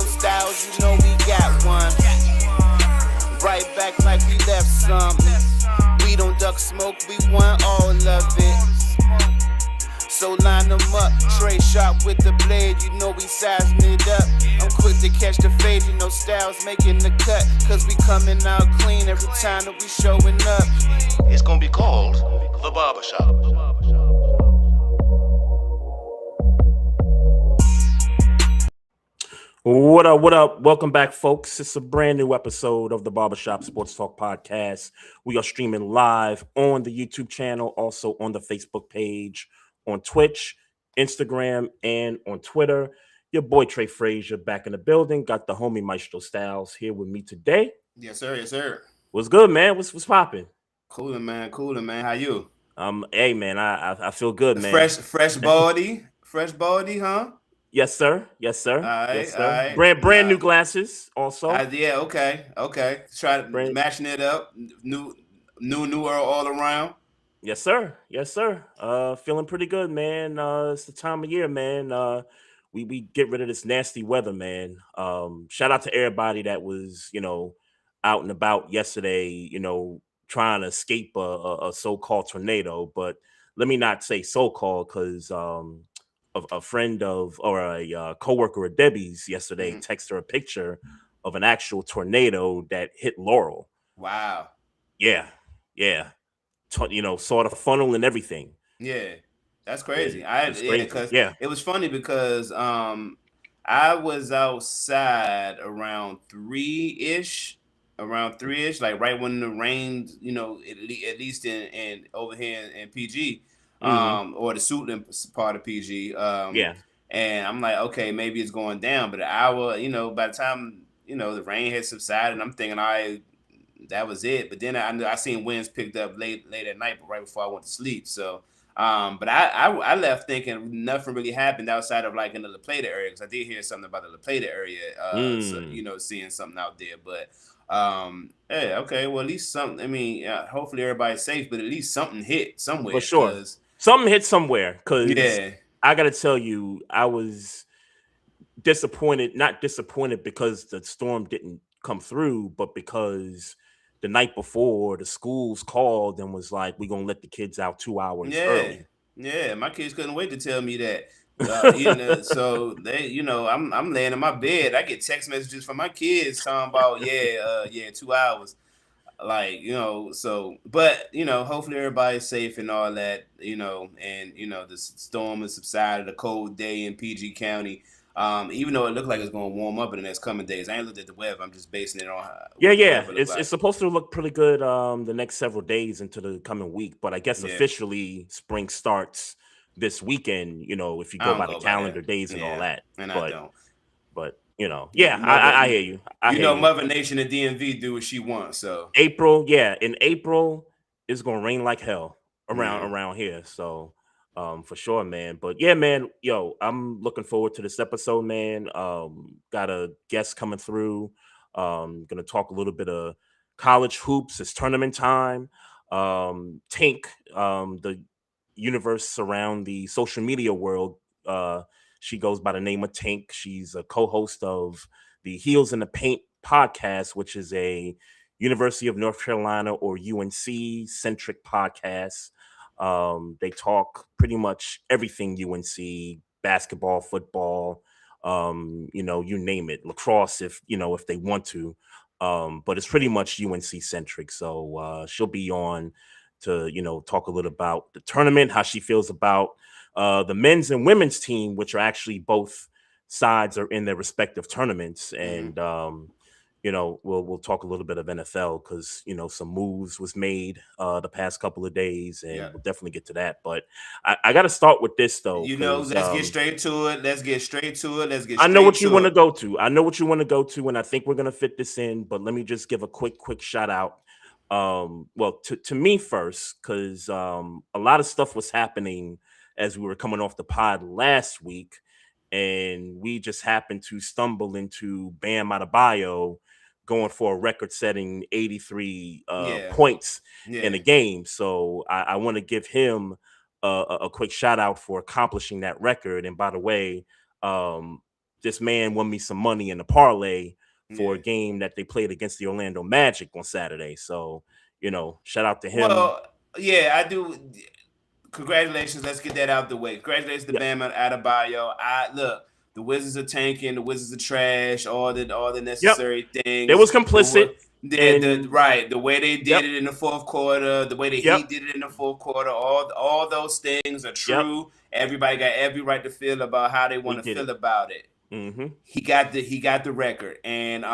Maestro styles, you know we got one. Right back like we left some. We don't duck smoke, we want all of it. So line them up, Trey sharp with the blade, you know we sizing it up. I'm quick to catch the fade, you know Styles making the cut. Cause we coming out clean every time that we showing up. It's gonna be called The Barbershop. What up, what up? Welcome back, folks. It's a brand new episode of the Barbershop Sports Talk Podcast. We are streaming live on the YouTube channel, also on the Facebook page, on Twitch, Instagram, and on Twitter. Your boy Trey Frazier back in the building. Got the homie Maestro Styles here with me today. Yes, sir. Yes, sir. What's good, man? What's popping? Cooling, man. How you? Hey, man. I feel good, man. Fresh baldy, huh? Yes, sir. Yes, sir. All right, yes, sir. All right. Brand new glasses, also. Yeah. Okay. Try to matching it up. Newer all around. Yes, sir. Yes, sir. Feeling pretty good, man. It's the time of year, man. We get rid of this nasty weather, man. Shout out to everybody that was, out and about yesterday, trying to escape a so-called tornado. But let me not say so-called, because a friend of, or a coworker of Debbie's yesterday texted her a picture of an actual tornado that hit Laurel. Wow. Yeah. Saw the funnel and everything. Yeah, that's crazy. It was funny because I was outside around 3-ish, like right when the rain, at least in over here in PG, or the Suitland part of PG. And I'm like, okay, maybe it's going down, but an hour, by the time the rain had subsided, I'm thinking, that was it. But then I seen winds picked up late at night, but right before I went to sleep. So, but I left thinking nothing really happened outside of like in the La Plata area, because I did hear something about the La Plata area. So, seeing something out there. But hey, okay, well at least something. I mean, hopefully everybody's safe, but at least something hit somewhere. For sure, something hit somewhere. Because I got to tell you, I was disappointed. Not disappointed because the storm didn't come through, but because the night before, the schools called and was like, "We're gonna let the kids out 2 hours early." Yeah, my kids couldn't wait to tell me that. So they, I'm laying in my bed. I get text messages from my kids talking about, 2 hours. Like, so, but hopefully everybody's safe and all that. And the storm has subsided. A cold day in PG County. Even though it looked like it's going to warm up in the next coming days. I ain't looked at the weather. I'm just basing it on it's supposed to look pretty good the next several days into the coming week. But I guess officially spring starts this weekend, if you go by the calendar days and all that. And I don't. But, I hear you. Mother Nation and DMV do what she wants. So in April, it's going to rain like hell around here. So for sure, man. But yeah, man, I'm looking forward to this episode, man. Got a guest coming through. Gonna talk a little bit of college hoops. It's tournament time. Tink, the universe around the social media world, she goes by the name of Tink. She's a co-host of the Heelz in the Paint podcast, which is a University of North Carolina or UNC centric podcast. They talk pretty much everything UNC, basketball, football, you name it, lacrosse if they want to. But it's pretty much UNC centric. So she'll be on to, talk a little about the tournament, how she feels about the men's and women's team, which are actually both sides are in their respective tournaments. And we'll talk a little bit of NFL because some moves was made the past couple of days, and we'll definitely get to that. But I got to start with this though. Let's get straight to it. I know what you want to go to. And I think we're gonna fit this in. But let me just give a quick shout out. To me first, because a lot of stuff was happening as we were coming off the pod last week, and we just happened to stumble into Bam Adebayo going for a record-setting 83 points in a game. So I want to give him a quick shout out for accomplishing that record. And by the way, this man won me some money in the parlay for a Yeah. game that they played against the Orlando Magic on Saturday. So, shout out to him. Well, yeah, I do. Congratulations. Let's get that out the way. Congratulations to Yep. Bam Adebayo. Look. The Wizards are tanking. The Wizards are trash. All the necessary things. They was complicit. The way they did Yep. it in the fourth quarter, the way that Yep. he did it in the fourth quarter, all those things are true. Yep. Everybody got every right to feel about how they want to feel about it. Mm-hmm. He got the record, and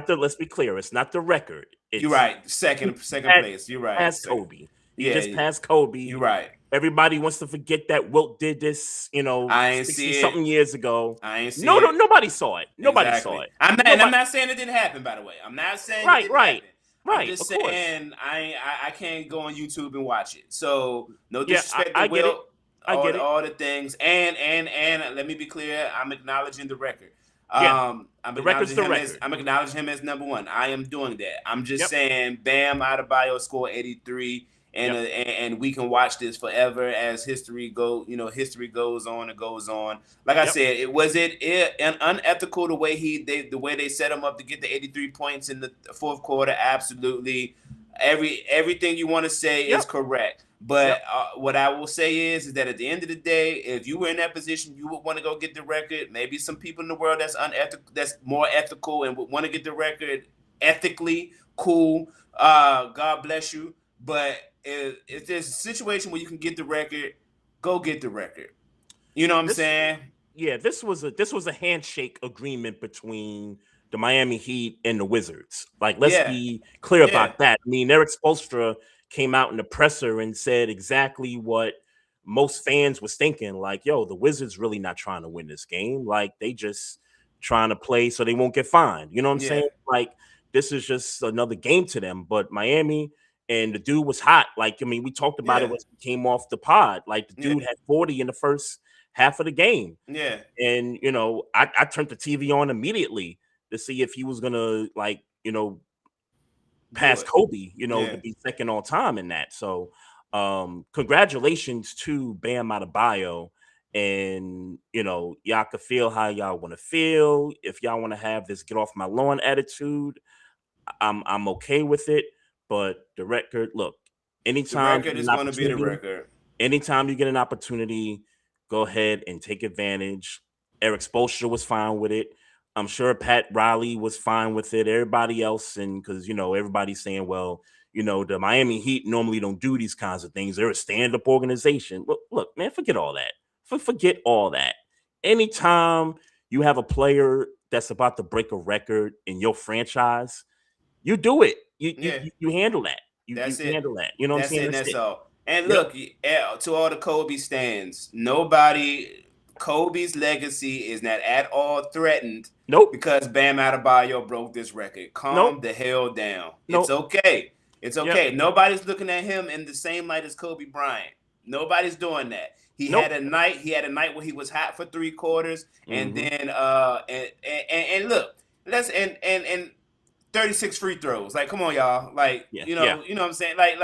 let's be clear, it's not the record. You're right. Second place. You're right. Past Kobe. He just yeah. passed Kobe. You're right. Everybody wants to forget that Wilt did this, I ain't 60-something years ago. I ain't see no, it. Nobody saw it. Nobody exactly. saw it. I'm not saying it didn't happen, by the way. I'm not saying it didn't happen. Right. I'm just saying I can't go on YouTube and watch it. So no disrespect to Wilt. I get it. All the things. And let me be clear, I'm acknowledging the record. The record's the record. I'm acknowledging him as number one. I am doing that. I'm just saying Bam Adebayo scored 83. And we can watch this forever as history goes on and goes on. Like I said, was it unethical the way they set him up to get the 83 points in the fourth quarter? Absolutely. Everything you want to say is correct. But what I will say is that at the end of the day, if you were in that position, you would want to go get the record. Maybe some people in the world that's more ethical and would want to get the record ethically. Cool. God bless you. But if there's a situation where you can get the record, go get the record. You know what I'm saying? Yeah, this was a handshake agreement between the Miami Heat and the Wizards. Like, let's be clear about that. I mean, Eric Spoelstra came out in the presser and said exactly what most fans was thinking. Like, yo, the Wizards really not trying to win this game. Like, they just trying to play so they won't get fined. You know what I'm saying? Like, this is just another game to them. But Miami. And the dude was hot. Like, I mean, we talked about it when he came off the pod. Like, the dude had 40 in the first half of the game. Yeah. And, I turned the TV on immediately to see if he was going to, pass Kobe, to be second all time in that. So, congratulations to Bam Adebayo. And, y'all can feel how y'all want to feel. If y'all want to have this get off my lawn attitude, I'm okay with it. But the record, look, anytime the record is going to be the record. Anytime you get an opportunity, go ahead and take advantage. Eric Spoelstra was fine with it. I'm sure Pat Riley was fine with it. Everybody else, and because everybody's saying, well, the Miami Heat normally don't do these kinds of things. They're a stand-up organization. Look, man, forget all that. Forget all that. Anytime you have a player that's about to break a record in your franchise, you do it. You handle that. You handle that. You know what I'm saying? That's all. And look, to all the Kobe stands, Kobe's legacy is not at all threatened. Nope. Because Bam Adebayo broke this record. Calm the hell down. It's okay. It's okay. Yep. Nobody's looking at him in the same light as Kobe Bryant. Nobody's doing that. He had a night where he was hot for 3 quarters, and then and look, let's and 36 free throws. Like, come on, y'all. Like, you know what I'm saying? Like,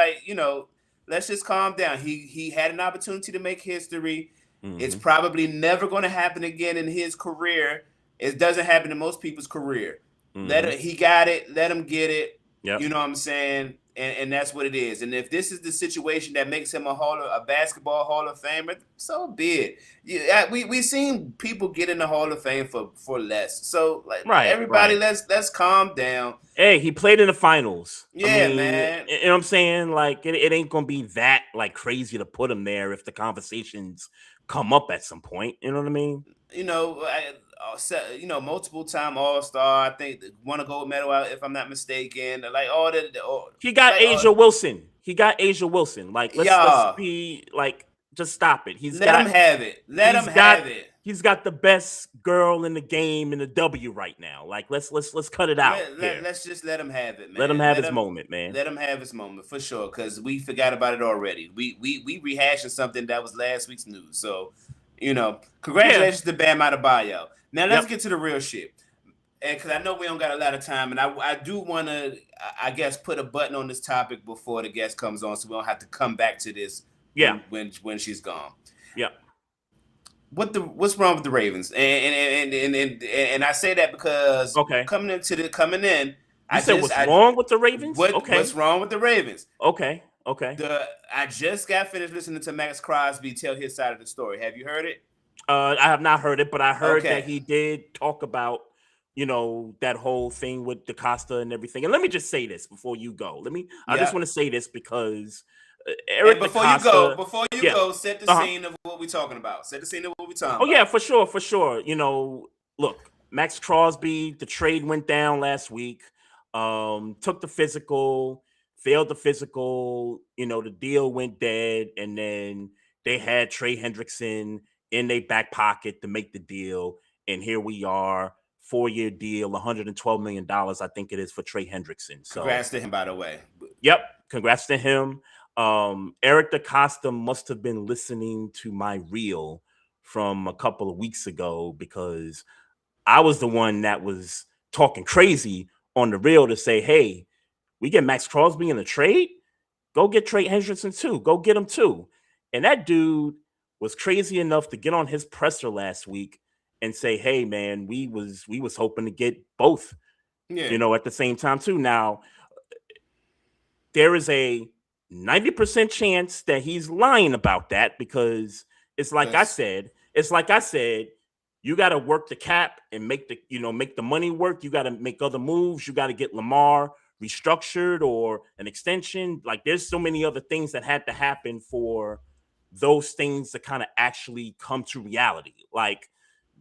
let's just calm down. He had an opportunity to make history. It's probably never going to happen again in his career. It doesn't happen in most people's career. He got it. Let him get it. Yep. You know what I'm saying? And that's what it is. And if this is the situation that makes him a basketball Hall of Famer, so be it. We've seen people get in the Hall of Fame for less. So everybody, let's calm down. Hey, he played in the finals. Yeah, man. You know what I'm saying? Like, it ain't gonna be that crazy to put him there if the conversations come up at some point. You know what I mean? Multiple time All-Star. I think won a gold medal, if I'm not mistaken. He got Asia Wilson. He got Asia Wilson. Like, let's be like, just stop it. Let him have it. Let him have it. He's got the best girl in the game in the W right now. Like, let's cut it out. Let's just let him have it, man. Let him have his moment, man. Let him have his moment for sure, because we forgot about it already. We rehashing something that was last week's news. So, congratulations to Bam Adebayo. Now let's get to the real shit. And because I know we don't got a lot of time, and I do want to, I guess, put a button on this topic before the guest comes on, so we don't have to come back to this when she's gone. Yeah. what's wrong with the Ravens? And I say that because Okay. coming in, You said what's wrong with the Ravens? what's Okay. wrong with the Ravens? Okay. I just got finished listening to Maxx Crosby tell his side of the story. Have you heard it? I have not heard it, but I heard that Okay. he did talk about, that whole thing with DaCosta and everything. And let me just say this before you go. I just Yeah. want to say this because And Eric DaCosta, before you yeah, go, set the uh-huh. scene of what we're talking about. Set the scene of what we're talking Oh yeah, about. for sure. Look, Maxx Crosby, the trade went down last week. Took the physical, failed the physical. The deal went dead, and then they had Trey Hendrickson in their back pocket to make the deal, and here we are, 4-year deal, $112 million, I think it is, for Trey Hendrickson. So, Congrats to him, by the way. yep, congrats to him. Eric DaCosta must have been listening to my reel from a couple of weeks ago, because I was the one that was talking crazy on the reel to say, hey, we get Maxx Crosby in a trade, go get Trey Hendrickson too. Go get him too. And that dude was crazy enough to get on his presser last week and say, hey man, we was hoping to get both, Yeah. at the same time too. Now, there is a 90% chance that he's lying about that, because it's like I said, you got to work the cap and make the money work. You got to make other moves. You got to get Lamar restructured or an extension. Like, there's so many other things that had to happen for those things to kind of actually come to reality. Like,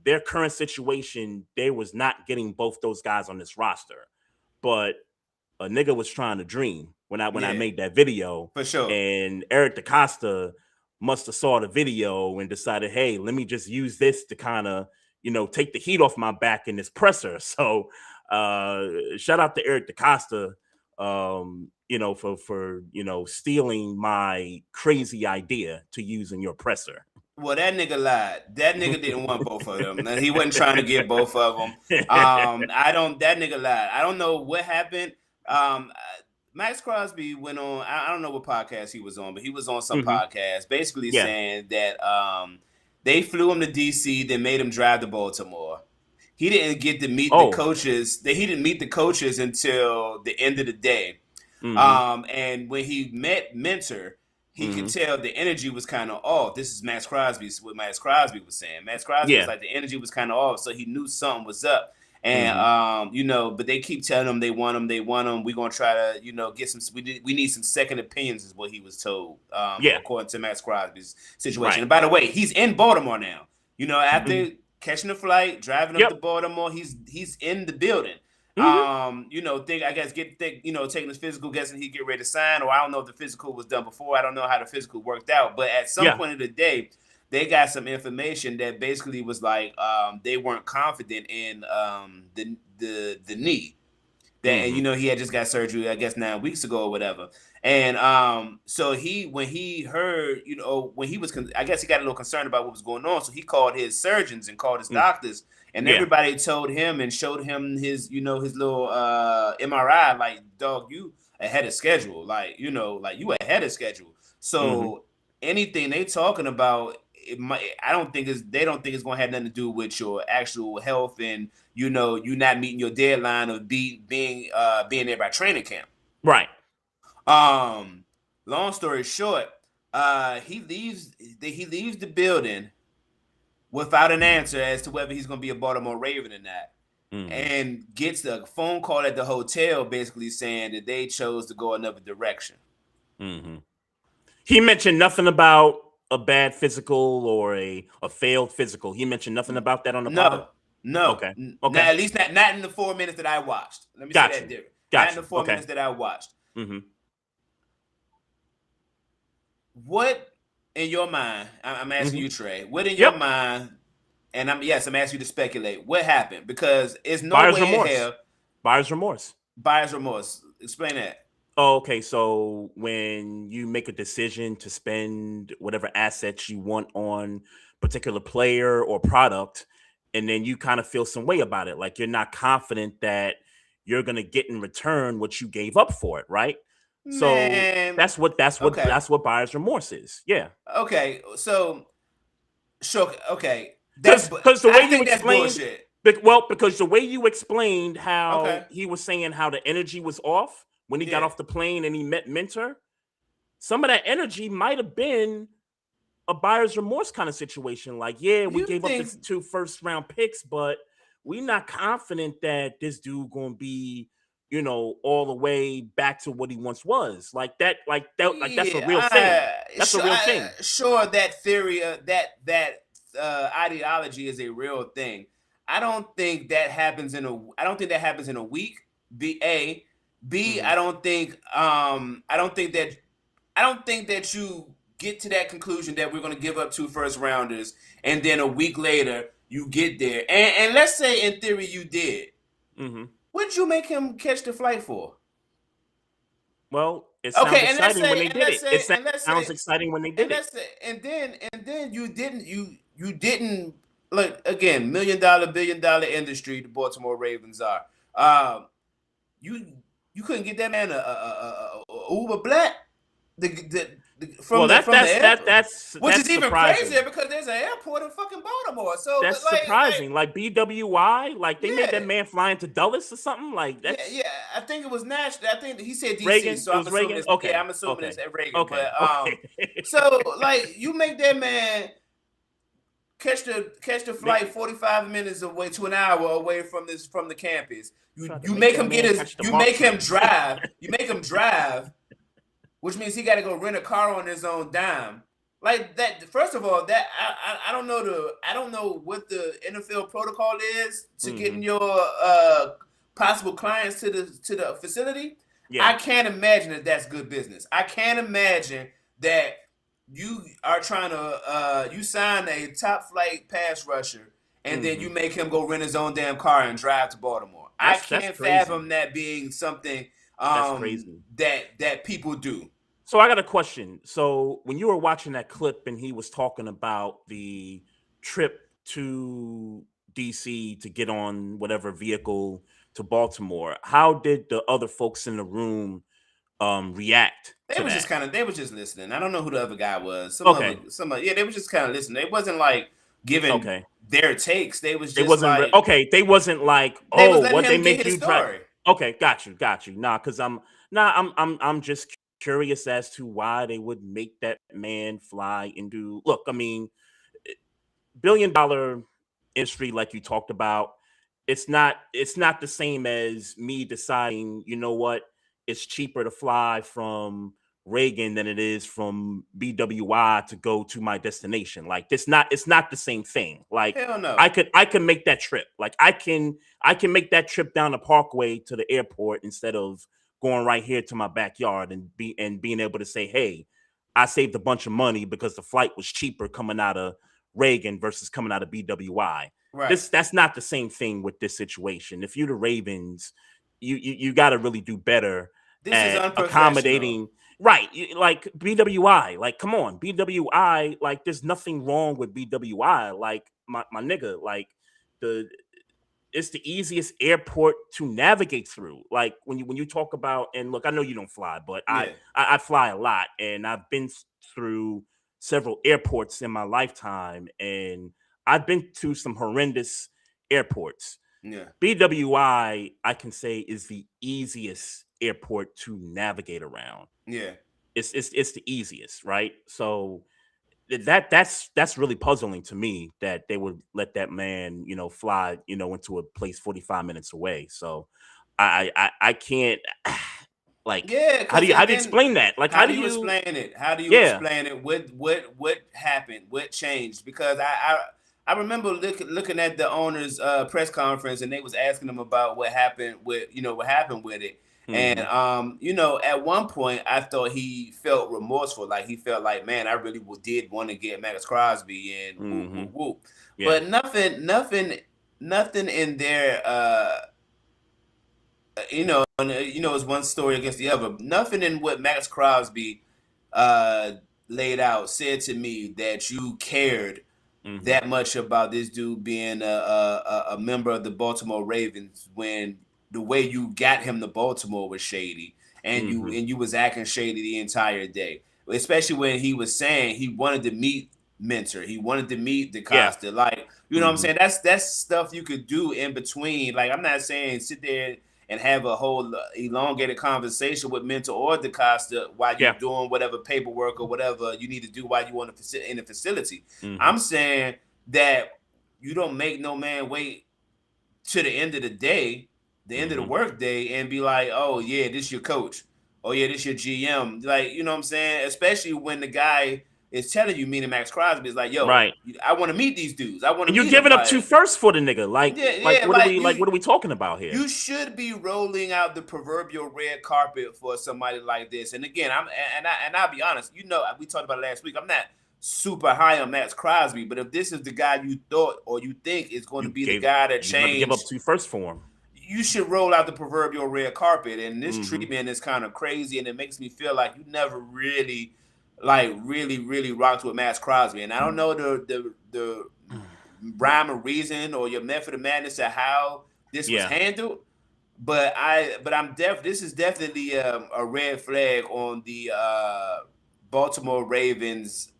their current situation, they was not getting both those guys on this roster, but a nigga was trying to dream when I made that video. For sure. And Eric DaCosta must have saw the video and decided, hey, let me just use this to kind of, take the heat off my back in this presser. So shout out to Eric DaCosta, for stealing my crazy idea to use in your presser. Well, that nigga lied. That nigga didn't want both of them. He wasn't trying to get both of them. That nigga lied. I don't know what happened. Maxx Crosby went on, I don't know what podcast he was on, but he was on some podcast basically saying that they flew him to DC, then made him drive to Baltimore. He didn't get to meet the coaches. He didn't meet the coaches until the end of the day. And when he met Mentor, he could tell the energy was kind of off. This is Maxx Crosby, what Maxx Crosby was saying. Maxx Crosby was like, the energy was kind of off, so he knew something was up. And but they keep telling him they want him. We're gonna try to, get some. We need some second opinions, is what he was told. According to Maxx Crosby's situation. Right. And by the way, he's in Baltimore now. After catching the flight, driving up to Baltimore, he's in the building. Taking his physical, guessing he get ready to sign, or I don't know if the physical was done before. I don't know how the physical worked out, but at some point of the day, they got some information that basically was like they weren't confident in the knee. That he had just got surgery, I guess 9 weeks ago or whatever. And so when he heard, when he was, I guess he got a little concerned about what was going on. So he called his surgeons and called his doctors, and everybody told him and showed him his, his little MRI, like, dog, you ahead of schedule, like, like you ahead of schedule. So anything they talking about, they don't think it's going to have nothing to do with your actual health and you not meeting your deadline of being there by training camp. Right. Long story short, he leaves the building without an answer as to whether he's going to be a Baltimore Raven or not, and gets a phone call at the hotel basically saying that they chose to go another direction. He mentioned nothing about a bad physical or a failed physical. He mentioned nothing about that on the pod? No. Okay. Not, at least not in the 4 minutes that I watched. Let me say that different. Not in the 4 minutes that I watched. What in your mind? I'm asking you, Trey. What in your mind? And I'm asking you to speculate. What happened? Because it's no way in hell. Buyer's remorse. Buyer's remorse. Explain that. Oh, okay, so when you make a decision to spend whatever assets you want on particular player or product, and then you kind of feel some way about it, like you're not confident that you're gonna get in return what you gave up for it, right? So that's what buyer's remorse is. Yeah. Okay, so Sure. Okay. Because the way I you think that's explained, bullshit. because the way you explained how Okay. he was saying how the energy was off when he got Yeah. off the plane and he met Mentor, some of that energy might have been a buyer's remorse kind of situation. Like, yeah, we You gave up the think 2 first-round picks, but we're not confident that this dude gonna be, all the way back to what he once was. Like that's a real thing. That's a real thing. Sure, that theory, that ideology is a real thing. I don't think that happens in a. I don't think that happens in a week. B. Mhm. I don't think. I don't think that. I don't think that you get to that conclusion that we're going to give up 2 first rounders, and then a week later you get there. And let's say in theory you did. Mhm. What did you make him catch the flight for? Well, it sounds Okay, and let's exciting when say, they and did let's it. It say, and let's sounds say, exciting when they and did it. let's say, and then you didn't look again. $1 million, $1 billion industry. The Baltimore Ravens are. You you couldn't get that man a Uber Black Well, from the airport, which is that's even surprising. crazier because there's an airport in fucking Baltimore. So That's surprising. Like BWI, like they made that yeah. man fly into Dulles or something. Like Yeah, that's yeah. I think it was Nashville. I think he said DC, Reagan. so It I'm was assuming Reagan. it's yeah. Okay. I'm assuming it's Okay. at Reagan. Okay. But Okay. so like you make that man catch the flight 45 minutes away to an hour away from the campus. Tried to You make make that him get man his. catch the You MARC make him train. drive. You make him drive, which means he got to go rent a car on his own dime. Like that. First of all, that I don't know I don't know what the NFL protocol is to getting your possible clients to the facility. Yeah. I can't imagine that that's good business. I can't imagine that you are trying to you sign a top flight pass rusher and then you make him go rent his own damn car and drive to Baltimore. I That's can't crazy. fathom that being something That's crazy. that people do. So I got a question. So when you were watching that clip and he was talking about the trip to DC to get on whatever vehicle to Baltimore, how did the other folks in the room react to that? They was just listening. I don't know who the other guy was. Okay. Yeah, they was just kind of listening. They wasn't like giving Okay. their takes. They was They just wasn't like okay. They wasn't like, they was oh, letting what they him get make his you try. story. Okay, got you. Nah, because I'm just curious as to why they would make that man fly into. Look, I mean, $1 billion industry, like you talked about. It's not the same as me deciding, you know what, it's cheaper to fly from Reagan than it is from BWI to go to my destination. Like it's not the same thing. Like Hell no. I can make that trip. Like I can make that trip down the parkway to the airport instead of going right here to my backyard and being able to say, hey, I saved a bunch of money because the flight was cheaper coming out of Reagan versus coming out of BWI. Right. That's not the same thing with this situation. If you're the Ravens, you got to really do better This is at unprofessional. accommodating. Right, like BWI, like come on, BWI, like there's nothing wrong with BWI, like my nigga, like it's the easiest airport to navigate through. Like when you talk about, and look, I know you don't fly, but Yeah. I fly a lot, and I've been through several airports in my lifetime, and I've been to some horrendous airports. Yeah. BWI, I can say, is the easiest airport to navigate around. Yeah. It's the easiest, right? So that's really puzzling to me that they would let that man, fly, into a place 45 minutes away. So I can't like Yeah, how do you then explain that? Like how do you explain it? How do you Yeah. explain it? What happened? What changed? Because I remember looking at the owner's press conference and they was asking him about what happened with it. And at one point I thought he felt remorseful, like he felt like, man, I really did want to get Maxx Crosby and whoop whoop whoop. Yeah. But nothing in there it's one story against the other. Nothing in what Maxx Crosby laid out said to me that you cared that much about this dude being a member of the Baltimore Ravens when the way you got him to Baltimore was shady, and you was acting shady the entire day. Especially when he was saying he wanted to meet mentor. He wanted to meet Yeah. DeCosta. Like, you know what I'm saying? That's stuff you could do in between. Like, I'm not saying sit there and have a whole elongated conversation with mentor or DeCosta while you're Yeah. doing whatever paperwork or whatever you need to do while you in the facility. Mm-hmm. I'm saying that you don't make no man wait to the end of the day, the end of the work day, and be like, oh yeah, this your coach. Oh yeah, this your GM. Like, you know what I'm saying? Especially when the guy is telling you, meaning Maxx Crosby, is like, yo, Right. I want to meet these dudes. I want to And you're meet them. giving up Like, 2 firsts for the nigga. Like, yeah, what are we talking about here? You should be rolling out the proverbial red carpet for somebody like this. And again, I'll be honest, you know, we talked about it last week. I'm not super high on Maxx Crosby, but if this is the guy you thought or you think is going to be the guy that changed, give up 2 firsts for him. You should roll out the proverbial red carpet. And this treatment is kind of crazy, and it makes me feel like you never really, really rocked with Maxx Crosby. And I don't know the rhyme or reason or your method of madness of how this was handled, but this is definitely a red flag on the Baltimore Ravens.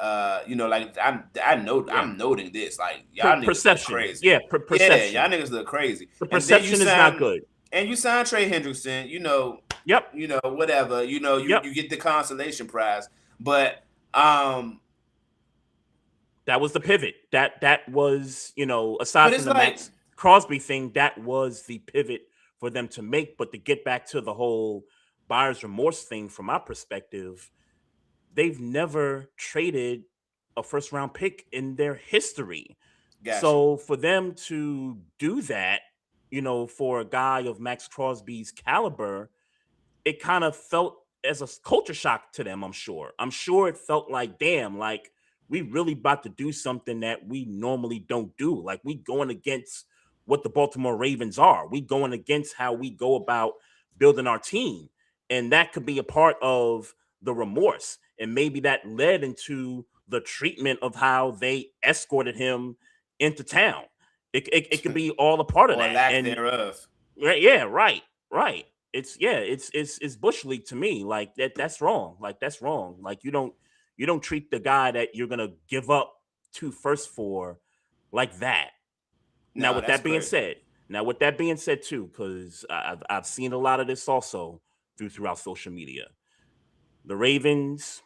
You know, like I'm noting this. Like, y'all niggas look crazy. Yeah, perception. Yeah, y'all niggas look crazy. The perception is not good. And you signed Trey Hendrickson. You know. Yep. You know, whatever. You know, you get the consolation prize, but that was the pivot. That was, you know, aside from the Maxx Crosby thing, that was the pivot for them to make. But to get back to the whole buyer's remorse thing, from my perspective, they've never traded a first round pick in their history. Gotcha. So for them to do that, you know, for a guy of Maxx Crosby's caliber, it kind of felt as a culture shock to them. I'm sure it felt like, damn, like, we really about to do something that we normally don't do. Like, we going against what the Baltimore Ravens are. We going against how we go about building our team. And that could be a part of the remorse. And maybe that led into the treatment of how they escorted him into town. It could be all a part of that. Lack thereof. Yeah, right. It's bush league to me. Like, that's wrong. Like, that's wrong. Like, you don't treat the guy that you're gonna give up 2 firsts for like that. Now, with that being said, too, because I've seen a lot of this also throughout social media. The Ravens,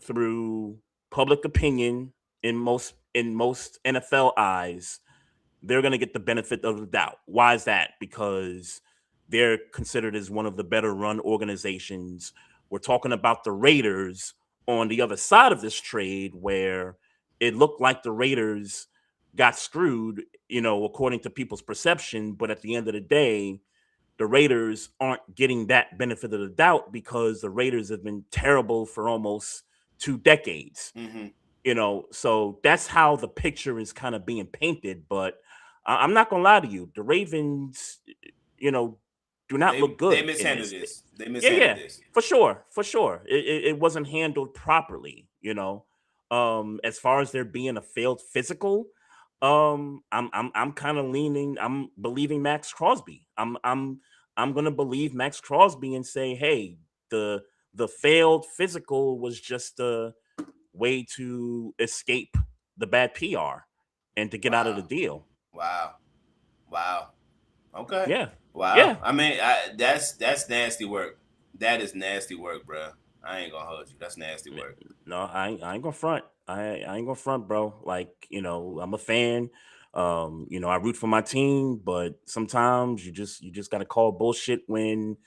through public opinion, in most NFL eyes, they're gonna get the benefit of the doubt. Why is that? Because they're considered as one of the better run organizations. We're talking about the Raiders on the other side of this trade, where it looked like the Raiders got screwed, you know, according to people's perception. But at the end of the day, the Raiders aren't getting that benefit of the doubt because the Raiders have been terrible for almost 2 decades. You know, so that's how the picture is kind of being painted. But I'm not gonna lie to you, the Ravens, you know, do not look good. They mishandled this. They mishandled this. For sure. It wasn't handled properly, you know. As far as there being a failed physical, I'm kind of leaning. I'm believing Maxx Crosby. I'm gonna believe Maxx Crosby and say, hey, the failed physical was just a way to escape the bad PR and to get out of the deal. Wow. Okay. Yeah. Wow. Yeah. I mean, that's nasty work. That is nasty work, bro. I ain't gonna hold you. That's nasty work. No, I ain't gonna front. I ain't gonna front, bro. Like, you know, I'm a fan. You know, I root for my team, but sometimes you just gotta call bullshit when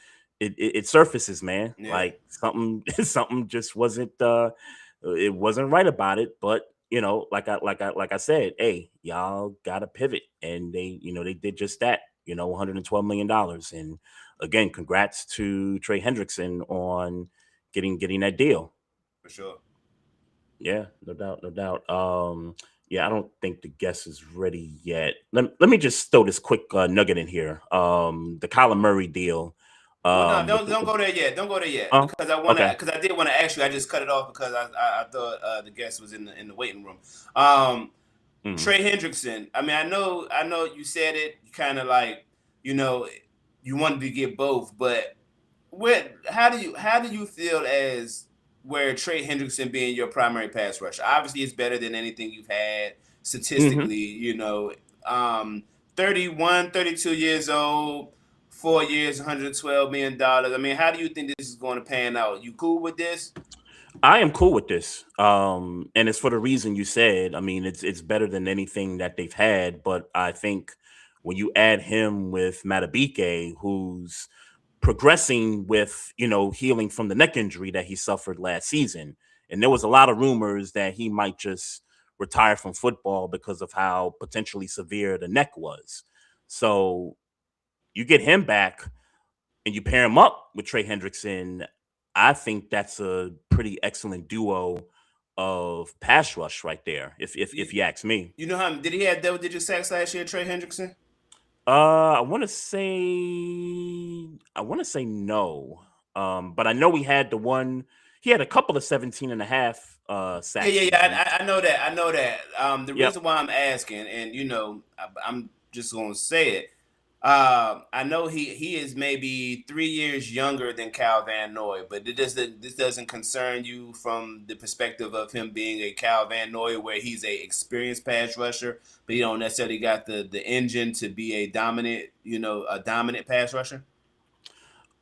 it surfaces, man. Yeah. Like something just wasn't it wasn't right about it. But you know, like I said, hey, y'all gotta pivot, and they did just that. You know, $112 million, and again, congrats to Trey Hendrickson on getting that deal. For sure. Yeah, no doubt. Yeah, I don't think the guest is ready yet. Let me just throw this quick nugget in here. The Kyler Murray deal. No, don't go there yet. Don't go there yet, because I did want to ask you. I just cut it off because I thought the guest was in the waiting room. Trey Hendrickson. I mean, I know you said it kind of like, you know, you wanted to get both, but how do you feel as where Trey Hendrickson being your primary pass rusher? Obviously, it's better than anything you've had Mm-hmm. statistically. 31, 32 years old, 4 years, $112 million. I mean, how do you think this is going to pan out? You cool with this? I am cool with this. And it's for the reason you said. I mean, it's better than anything that they've had, but I think when you add him with Matabike, who's progressing with, healing from the neck injury that he suffered last season. And there was a lot of rumors that he might just retire from football because of how potentially severe the neck was. So you get him back and you pair him up with Trey Hendrickson. I think that's a pretty excellent duo of pass rush right there, if you ask me. You know how did he have double-digit sacks last year, Trey Hendrickson? I want to say no. But I know he had the one. He had a couple of 17 and a half sacks. Yeah. I know that. I know that. The Yep. reason why I'm asking, and I'm just gonna say it. I know he is maybe 3 years younger than Cal Van Noy, but this doesn't concern you from the perspective of him being a Cal Van Noy, where he's a experienced pass rusher, but he don't necessarily got the engine to be a dominant pass rusher.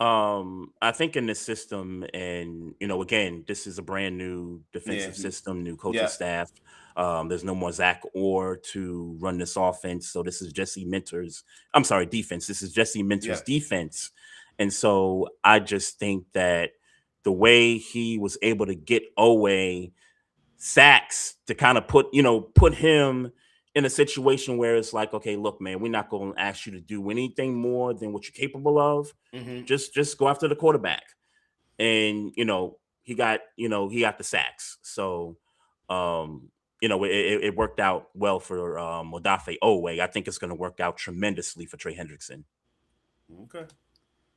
I think in this system, and again, this is a brand new defensive system, new coaching staff. There's no more Zach Orr to run this offense, so this is Jesse Minter's. I'm sorry, defense. This is Jesse Minter's defense, and so I just think that the way he was able to get Owe sacks to kind of put him in a situation where it's like, okay, look, man, we're not going to ask you to do anything more than what you're capable of. Mm-hmm. Just go after the quarterback. And, he got the sacks. So, it worked out well for Odafe Owe. I think it's going to work out tremendously for Trey Hendrickson. Okay.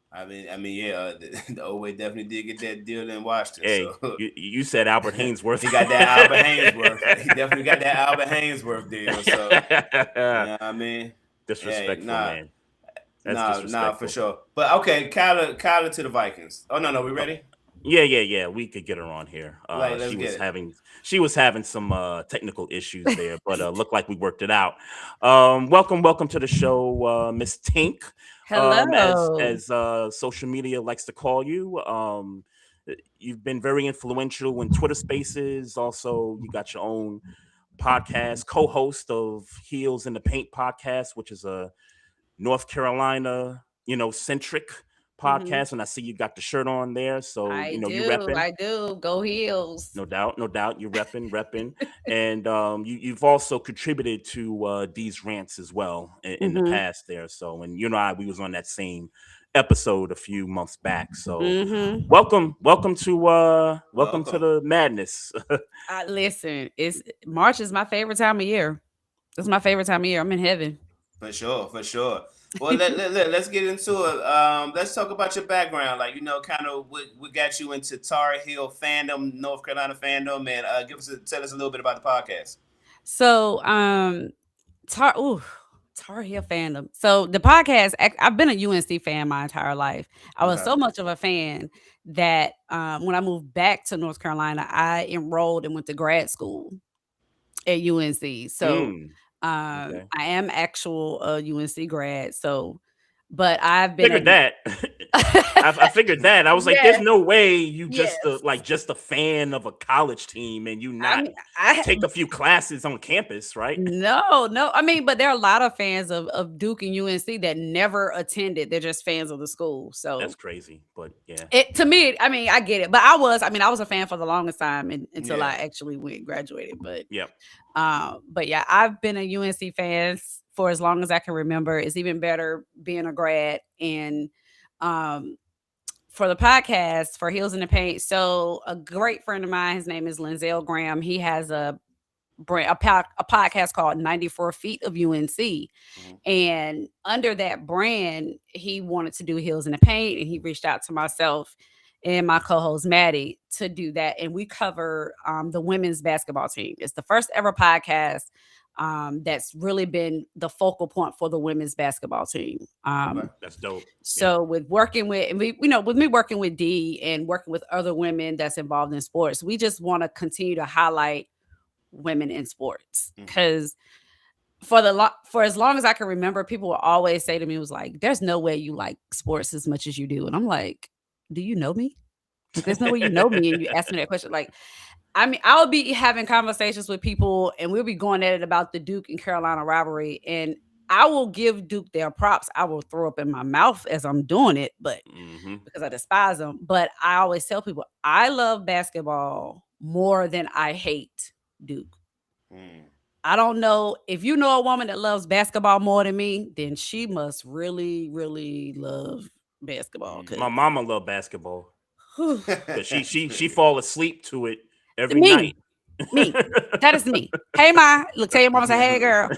I mean, yeah, the Owe definitely did get that deal in Washington. Hey, so. you said Albert Hainsworth. He got that Albert Hainsworth. He definitely got that Albert Hainsworth deal. So, what I mean? Disrespectful, man. That's disrespectful. For sure. But okay, Kyler to the Vikings. Oh no, we ready? Yeah. We could get her on here. She was having some technical issues there, but looked like we worked it out. Welcome to the show, Miss Tink. Hello. As social media likes to call you. You've been very influential in Twitter Spaces. Also, you got your own podcast, co-host of Heelz in the Paint podcast, which is a North Carolina, centric podcast, and I see you got the shirt on there, so you repping. I do. Go Heelz. No doubt. You repping, and you've also contributed to these rants as well in the past there. So, and we was on that same episode a few months back. So, welcome to the madness. Listen, March is my favorite time of year. It's my favorite time of year. I'm in heaven. For sure. Well, let's get into it. Let's talk about your background, kind of what got you into Tar Heel fandom, North Carolina fandom, and tell us a little bit about the podcast. So, Tar Heel fandom. So the podcast, I've been a UNC fan my entire life. I was so much of a fan that when I moved back to North Carolina, I enrolled and went to grad school at UNC. So. I am actual UNC grad, so but I've been figured that. I figured that. I was like, there's no way you just a fan of a college team and you not take a few classes on campus, right? No. I mean, but there are a lot of fans of Duke and UNC that never attended. They're just fans of the school. So that's crazy. But yeah, to me, I mean, I get it. But I was a fan for the longest time until I actually graduated. But but yeah, I've been a UNC fan for as long as I can remember. It's even better being a grad. And for the podcast, for Heelz in the Paint, so a great friend of mine, his name is Linzel Graham. He has a podcast called 94 Feet of UNC. And under that brand, he wanted to do Heelz in the Paint, and he reached out to myself and my co-host Maddie to do that. And we cover the women's basketball team. It's the first ever podcast that's really been the focal point for the women's basketball team. That's dope. So with working with, and with me working with D and working with other women that's involved in sports, we just want to continue to highlight women in sports because for as long as I can remember, people will always say to me, was like, there's no way you like sports as much as you do. And I'm like, do you know me? There's no way you know me and you ask me that question. Like, I mean, I'll be having conversations with people and we'll be going at it about the Duke and Carolina rivalry. And I will give Duke their props. I will throw up in my mouth as I'm doing it, but because I despise them. But I always tell people, I love basketball more than I hate Duke. I don't know if you know a woman that loves basketball more than me, then she must really, really love basketball. My mama love basketball. she fall asleep to it every night. Me. That is me. Hey, Ma. Look, tell your mama, say, hey, girl.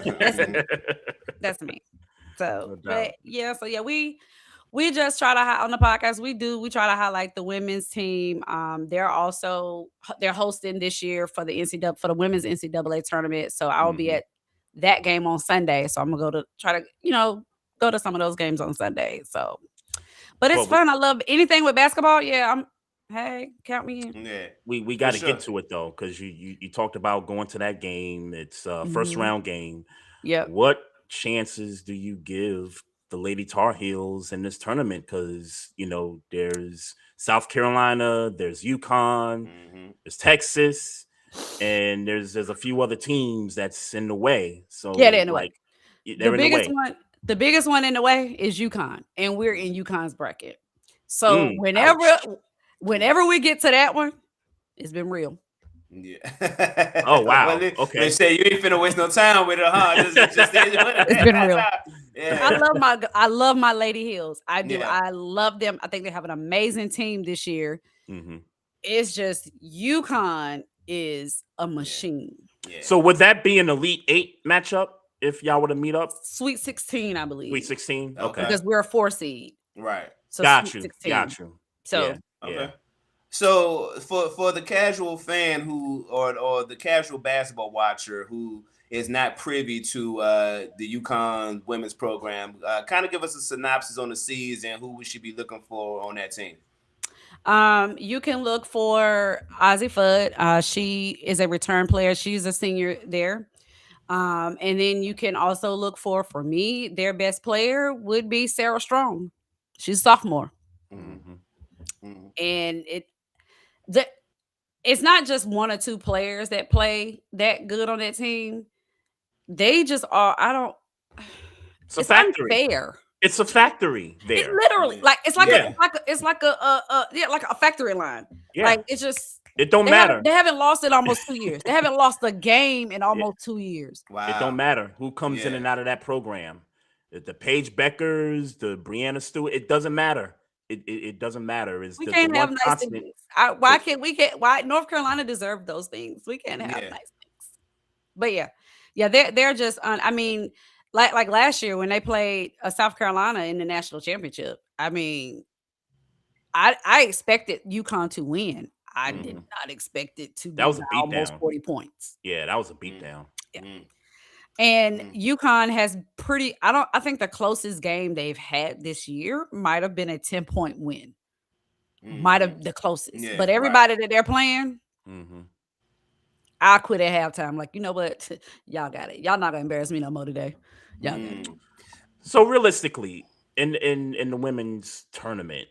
That's me. So, but yeah, we just try to on the podcast. We try to highlight the women's team. They're hosting this year for the women's NCAA tournament. So I'll be at that game on Sunday. So I'm gonna go to some of those games on Sunday. So, but it's fun. I love anything with basketball. Yeah, hey, count me in. Yeah, we got to get to it though, because you talked about going to that game. It's a first round game. Yeah. What chances do you give the Lady Tar Heels in this tournament? Because there's South Carolina, there's UConn, there's Texas, and there's a few other teams that's in the way. So yeah, they're in the way. The biggest one in the way is UConn, and we're in UConn's bracket. So whenever we get to that one, it's been real. Yeah. Oh wow. Okay. They say you ain't finna waste no time with it, huh? It's been real. Yeah. I love my Lady Heels. I do. Yeah. I love them. I think they have an amazing team this year. It's just UConn is a machine. Yeah. So would that be an Elite 8 matchup if y'all were to meet up? Sweet 16, I believe. Sweet 16. Okay. Because we're a 4 seed. Right. So got you. So yeah. Okay. So for the casual fan or the casual basketball watcher who is not privy to the UConn women's program, kind of give us a synopsis on the season, who we should be looking for on that team. You can look for Ozzie Fudd. She is a return player. She's a senior there. And then you can also look for me, their best player would be Sarah Strong. She's a sophomore. And it's not just one or two players that play that good on that team. They just are. It's unfair. It's a factory there. It literally, it's like a factory line. Yeah. Like it's just. It don't matter. They haven't lost in almost 2 years. They haven't lost a game in almost 2 years. Wow. It don't matter who comes in and out of that program. The Paige Beckers, the Brianna Stewart. It doesn't matter. It doesn't matter. We can't have nice things. Why North Carolina deserved those things? We can't have nice things. But yeah, they're just. I mean, like last year when they played South Carolina in the national championship. I mean, I expected UConn to win. I did not expect it to be almost 40 points. Yeah, that was a beatdown. Yeah. And UConn has I think the closest game they've had this year might have been a 10-point win. Might have the closest. Yeah, but everybody that they're playing, I quit at halftime. Like, you know what? Y'all got it. Y'all not gonna embarrass me no more today. Y'all got it. So realistically, in the women's tournament,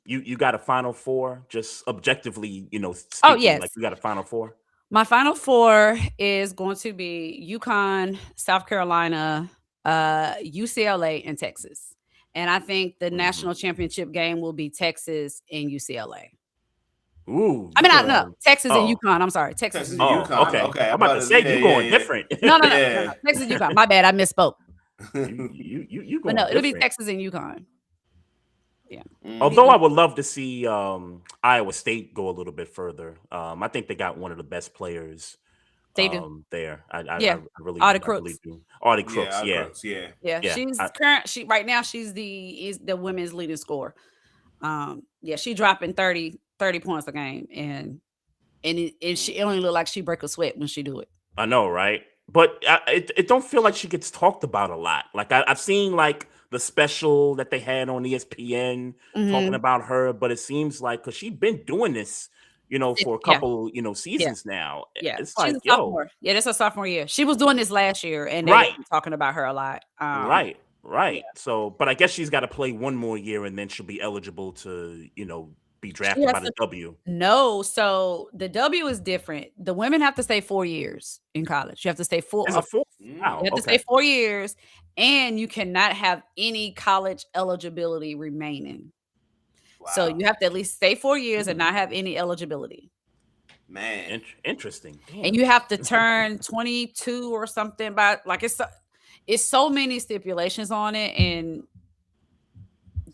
you got a Final Four, just objectively, speaking, oh yes, like you got a Final Four. My Final Four is going to be UConn, South Carolina, UCLA, and Texas. And I think the national championship game will be Texas and UCLA. Ooh. I mean, I know Texas and UConn. I'm sorry, Texas and UConn. Okay. I'm about to say you're going different. No. Texas and UConn. My bad. I misspoke. You but no, it'll be Texas and UConn. Yeah. Although I would love to see Iowa State go a little bit further. I think they got one of the best players. They do there. I really, Audie Crooks. Audie Crooks. Yeah. She's right now. She's the women's leading scorer. She dropping 30 points a game, and she only look like she break a sweat when she do it. I know, right? but it don't feel like she gets talked about a lot. Like I've seen like the special that they had on ESPN talking about her, but it seems like because she's been doing this, for a couple, seasons now. Yeah, It's she's like, a sophomore. Yeah, this is her sophomore year. She was doing this last year, and they were talking about her a lot. Right. Yeah. So, but I guess she's got to play one more year, and then she'll be eligible to, be drafted by the W. No, so the W is different. The women have to stay 4 years in college. You have to stay full. Wow, you have to stay 4 years, and you cannot have any college eligibility remaining. Wow. So you have to at least stay 4 years and not have any eligibility. Man, interesting. Damn. And you have to turn 22 or something. By like it's so many stipulations on it, and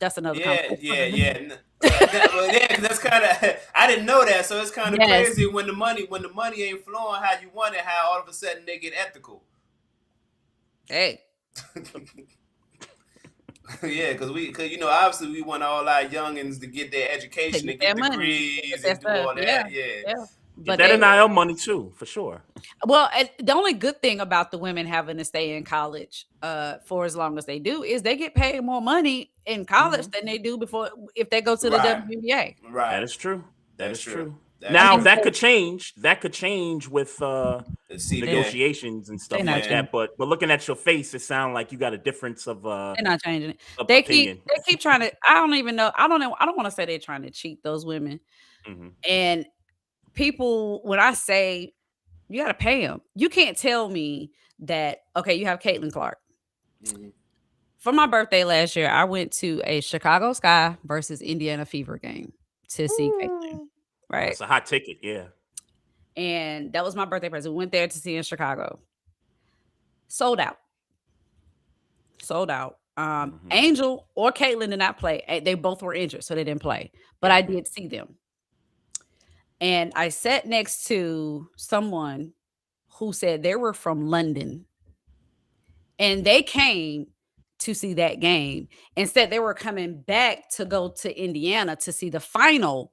that's another conversation. Yeah. That's kind of I didn't know that, so it's kind of crazy when the money ain't flowing how you want it, how all of a sudden they get ethical. Hey. Yeah, because obviously we want all our youngins to get their education and get degrees and do all that. Yeah. But that NIL money too, for sure. Well, the only good thing about the women having to stay in college for as long as they do is they get paid more money in college than they do if they go to the WNBA. Right. That is true. That is true. Now that could change. That could change with negotiations and stuff like that. But looking at your face, it sounds like you got a difference of. They're not changing it. They keep trying to. I don't even know. I don't know. I don't want to say they're trying to cheat those women. And people, when I say you got to pay them, you can't tell me that. Okay, you have Caitlin Clark. For my birthday last year, I went to a Chicago Sky versus Indiana Fever game to see Caitlin. Right, it's a hot ticket, yeah. And that was my birthday present. We went there to see in Chicago. Sold out. Angel or Caitlin did not play. They both were injured, so they didn't play. But I did see them. And I sat next to someone who said they were from London. And they came to see that game and said they were coming back to go to Indiana to see the final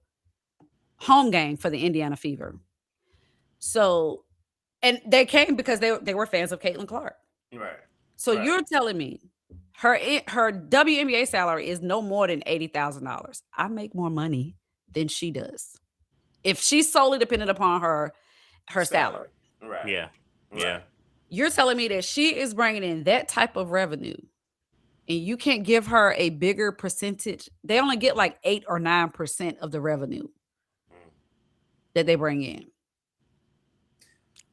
home game for the Indiana Fever. So, and they came because they were fans of Caitlin Clark. Right. So you're telling me her WNBA salary is no more than $80,000. I make more money than she does. If she's solely dependent upon her salary. Right. Yeah. Yeah. You're telling me that she is bringing in that type of revenue and you can't give her a bigger percentage. They only get like 8 or 9% of the revenue that they bring in.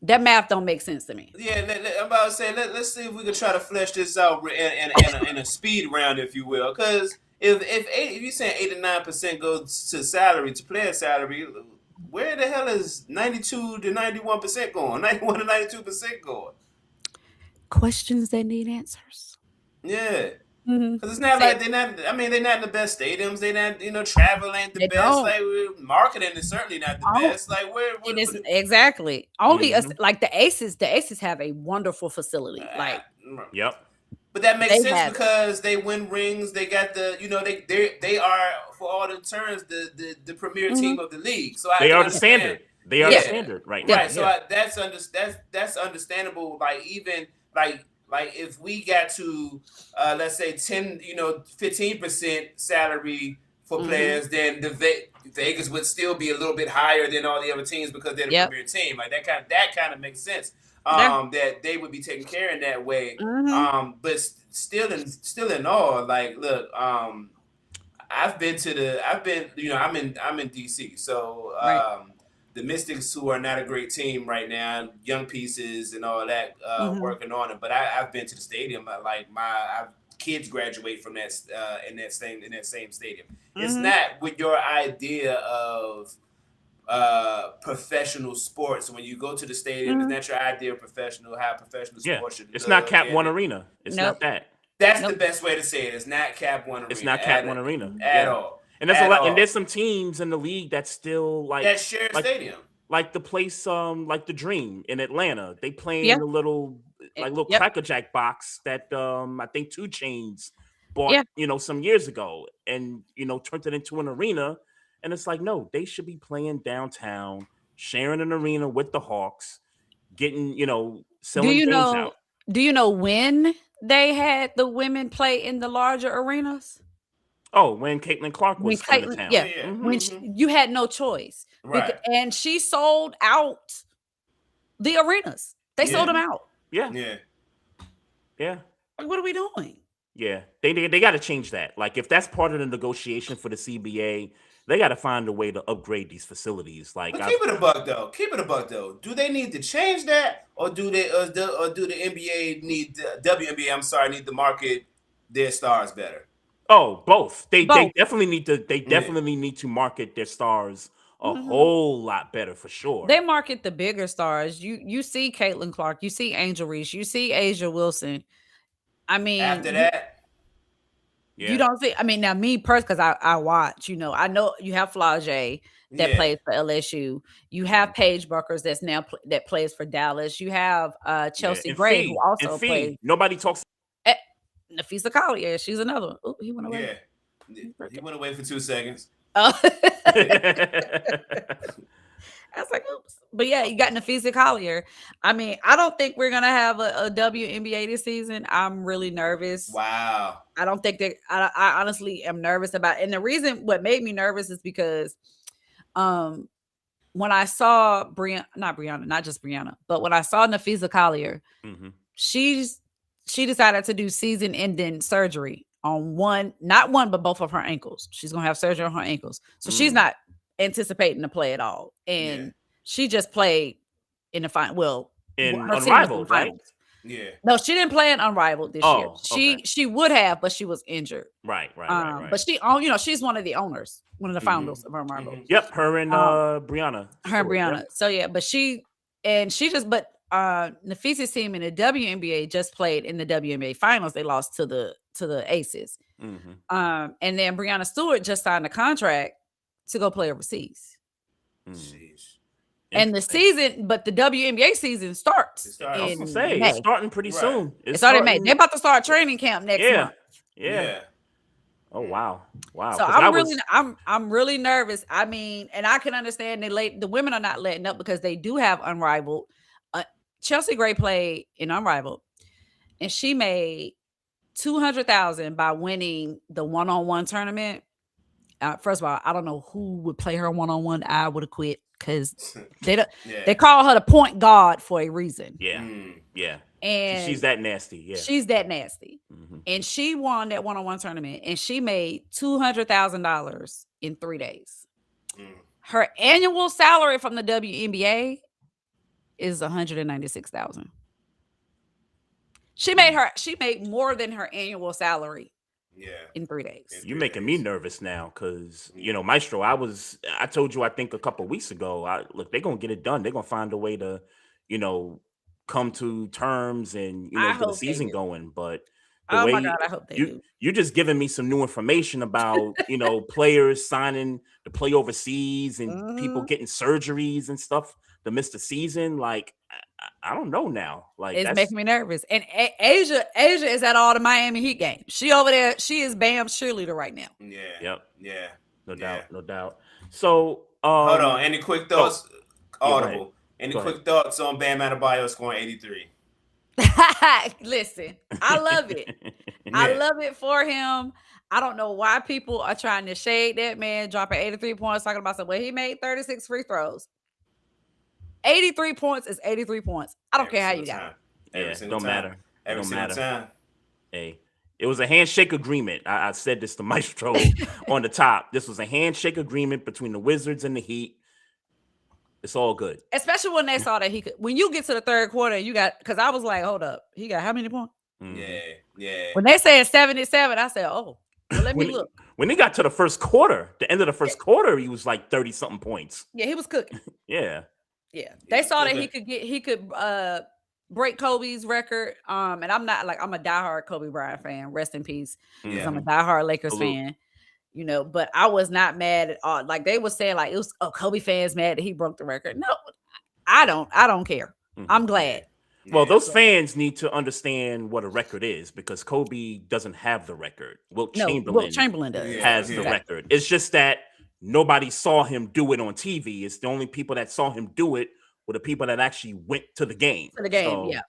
That math don't make sense to me. Yeah, I'm about to say, let's see if we can try to flesh this out in a speed round, if you will. Because if you're saying 8 to 9% goes to salary, to player salary, where the hell is 92 to 91% going? 91 to 92% going? Questions that need answers. Yeah. Because it's not like they're not in the best stadiums. They not, travel ain't the best. Like, marketing is certainly not the best. Like, where it is exactly only like the Aces. The Aces have a wonderful facility. Yep. But that makes sense because they win rings. They got they are, for all the terms, the premier team of the league. So they are the standard. They are the standard right now. Right. So that's understandable. Like, even like if we got to let's say 15% salary for players, then the Vegas would still be a little bit higher than all the other teams because they're the premier team. Like that kind of makes sense. That they would be taken care in that way. But still in all, like, look, I'm in DC, so the Mystics, who are not a great team right now, young pieces and all that, working on it. But I've been to the stadium. Like my kids graduate from that in that same stadium. It's not with your idea of professional sports. When you go to the stadium, it's not your idea of how professional sports should. It's not Cap One Arena. It's not that. That's the best way to say it. It's not Cap One Arena. It's not Cap One Arena at all. And there's a lot. And there's some teams in the league that still that shared stadium. Like the place, like the Dream in Atlanta. They play in a little Cracker Jack box that I think 2 Chainz bought, some years ago, and turned it into an arena. And it's like, no, they should be playing downtown, sharing an arena with the Hawks, getting, Do selling you games know? out. Do you know when they had the women play in the larger arenas? Oh, when Caitlin Clark When was coming to Caitlin, town. yeah, Mhm. when you had no choice, Right. and she sold out the arenas. They sold them out. Yeah. Yeah. Yeah. Like, what are we doing? Yeah. They got to change that. Like, if that's part of the negotiation for the CBA, they got to find a way to upgrade these facilities. Like, But keep it a buck though. Do they need to change that, or do the NBA need the WNBA? I'm sorry, need to market their stars better? Oh, both. They Both. definitely need to. They definitely need to market their stars a Mhm. whole lot better for sure. They market the bigger stars. You see Caitlin Clark, you see Angel Reese, you see Asia Wilson. I mean, After that, you don't see. I mean, now me personally, because I watch. I know you have Flau'jae that plays for LSU. You have Paige Buckers that's now that plays for Dallas. You have Chelsea Gray, who also plays. Nobody talks. Nafisa Collier, she's another one. Oh, he went away. Yeah, he went away for 2 seconds. Oh. I was like, oops. But yeah, you got Nafisa Collier. I mean, I don't think we're gonna have a WNBA this season. I'm really nervous. Wow. I don't think that I honestly am nervous about it. And the reason what made me nervous is because when I saw not just Brianna, but when I saw Nafisa Collier, she decided to do season-ending surgery on not one, but both of her ankles. She's gonna have surgery on her ankles, so she's not anticipating to play at all. And she just played in the final. Well, in her Unrivaled, right? Yeah. No, she didn't play in Unrivaled this year. She would have, but she was injured. Right. But she's one of the owners, one of the founders of Unrivaled. Yep, her and Brianna. Her and Brianna. Yep. So yeah, but Nafisa's team in the WNBA just played in the WNBA finals. They lost to the Aces. And then Brianna Stewart just signed a contract to go play overseas. And the season, but the WNBA season starts. I was gonna say it's starting pretty soon. It started in May. They're about to start training camp next month. Yeah. Oh wow. So I'm really nervous. I mean, and I can understand the women are not letting up because they do have Unrivaled. Chelsea Gray played in Unrivaled, and she made $200,000 by winning the one-on-one tournament. First of all, I don't know who would play her one-on-one. I would have quit because they call her the point guard for a reason. Yeah. And she's that nasty. Yeah, she's that nasty. And she won that one-on-one tournament, and she made $200,000 in 3 days. Her annual salary from the WNBA is $196,000. She made more than her annual salary. In 3 days. You're making me nervous now because Maestro. I told you I think a couple of weeks ago. Look, they're gonna get it done. They're gonna find a way to, come to terms and get the season going. But my God, I hope they do. You're just giving me some new information about players signing to play overseas and people getting surgeries and stuff to miss the season. Like I don't know now. Like it's making me nervous. And Asia is at all the Miami Heat games. She over there. She is Bam's cheerleader right now. Yeah. No doubt. So hold on. Any quick thoughts? Audible. Any quick thoughts on Bam Adebayo scoring 83? Listen, I love it. I love it for him. I don't know why people are trying to shade that man dropping 83 points, talking about something. Well, he made 36 free throws. 83 points is 83 points. I don't care how you got it. Don't matter. Every single time. Hey, it was a handshake agreement. I said this to Maestro on the top. This was a handshake agreement between the Wizards and the Heat. It's all good. Especially when they saw that he could. When you get to the third quarter, because I was like, hold up. He got how many points? Yeah. When they said 77, I said, oh, well, let me look. When he got to the first quarter, the end of the first quarter, he was like 30-something points. Yeah, he was cooking. Yeah. They saw that he could break Kobe's record. And I'm a diehard Kobe Bryant fan. Rest in peace. Because I'm a diehard Lakers fan. But I was not mad at all. Like they were saying, like it was Kobe fans mad that he broke the record. No, I don't care. I'm glad. Well, those fans need to understand what a record is because Kobe doesn't have the record. Wilt Chamberlain has the record. It's just that nobody saw him do it on TV. It's the only people that saw him do it were the people that actually went to the game. Yeah.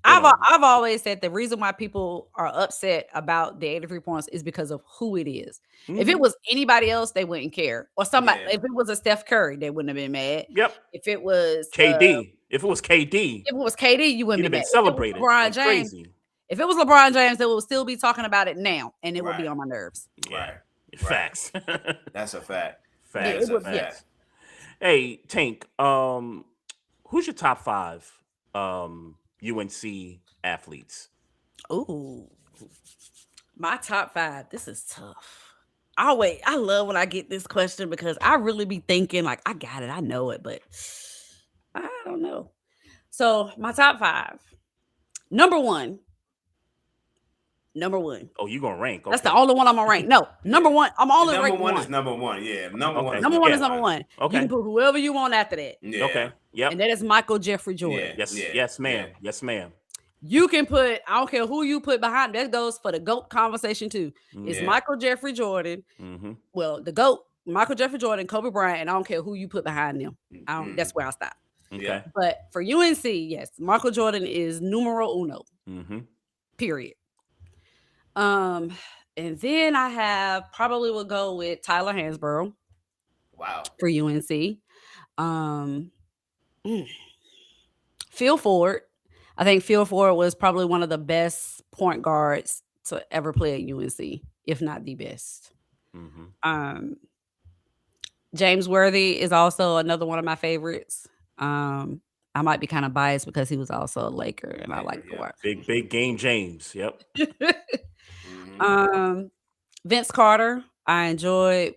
I've always said the reason why people are upset about the 83 points is because of who it is. Mm-hmm. If it was anybody else, they wouldn't care. Or somebody, if it was a Steph Curry, they wouldn't have been mad. Yep. If it was KD, you wouldn't have be been celebrated. LeBron James. Crazy. If it was LeBron James, they will still be talking about it now, and it will be on my nerves. Right. Facts. That's a fact. Facts. Yes. Hey, Tink, who's your top 5 UNC athletes? Ooh, my top 5. This is tough. I love when I get this question because I really be thinking like I got it, I know it, but I don't know. So my top 5. Number one. Oh, you gonna rank? Okay. That's the only one I'm gonna rank. No, number one. I'm only ranking number one. Is number one. Yeah, number one. Number one is number one. Okay. You can put whoever you want after that. Yeah. Okay. Yep. And that is Michael Jeffrey Jordan. Yeah. Yes, ma'am. Yeah. Yes, ma'am. You can put. I don't care who you put behind. That goes for the GOAT conversation too. It's Michael Jeffrey Jordan. Mm-hmm. Well, the GOAT, Michael Jeffrey Jordan, Kobe Bryant, and I don't care who you put behind them. That's where I stop. Okay. But for UNC, yes, Michael Jordan is numero uno. Mm-hmm. Period. And then I will go with Tyler Hansborough. Wow. For UNC. Phil Ford. I think Phil Ford was probably one of the best point guards to ever play at UNC, if not the best. Mm-hmm. James Worthy is also another one of my favorites. I might be kind of biased because he was also a Laker, and I like to watch. Big game James. Yep. Vince Carter. I enjoyed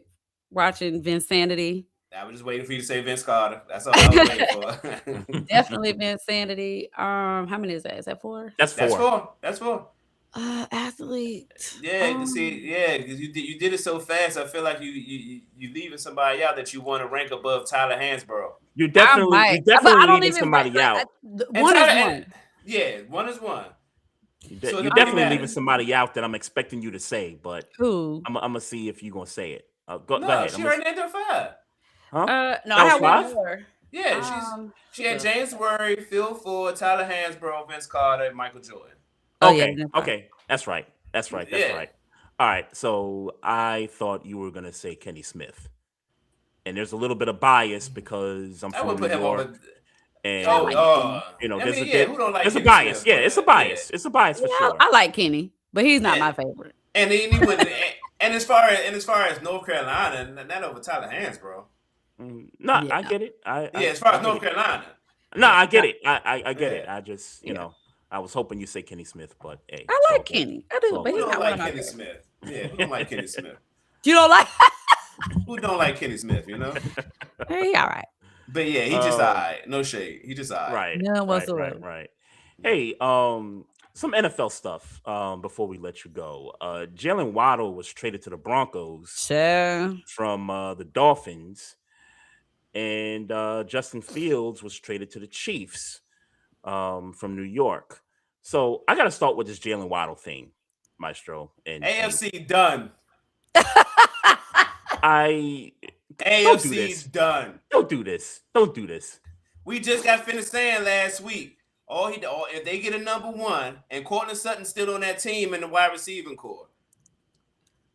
watching Vinsanity. I was just waiting for you to say Vince Carter. That's all I was waiting for. Definitely Vinsanity. How many is that? Is that 4? That's 4. That's 4. Athlete. Yeah, because you did it so fast. I feel like you leaving somebody out that you want to rank above Tyler Hansborough. You definitely leaving somebody out. One is one. Yeah, one is one. You're definitely leaving somebody out that I'm expecting you to say, but who? I'm gonna see if you're gonna say it. Go ahead. She already named her 5. Huh? No, I have 1 more. Yeah, she had James Worthy, Phil Ford, Tyler Hansborough, Vince Carter, and Michael Jordan. Okay, that's right. All right, so I thought you were gonna say Kenny Smith, and there's a little bit of bias because I'm from New York. And there's a bias. Smith, yeah, it's a bias. It's a bias for sure. I like Kenny, but he's not my favorite. And he wouldn't. And as far as North Carolina, not over Tyler Hansborough. I get it. As far as North Carolina. No, I get it. I get it. I just I was hoping you say Kenny Smith, but hey, I like Kenny. I do, but he's not like Kenny Smith. Yeah, who don't like Kenny Smith? You don't like? Who don't like Kenny Smith? You know. Hey, all right. But yeah, he just all right. No shade. He just all right. No whatsoever. Right. Hey, some NFL stuff before we let you go. Jalen Waddle was traded to the Broncos from the Dolphins, and Justin Fields was traded to the Chiefs from New York. So I got to start with this Jalen Waddle thing, Maestro. And AFC done. AFC's done. Don't do this. We just got finished saying last week. If they get a number 1 and Courtland Sutton's still on that team in the wide receiving core.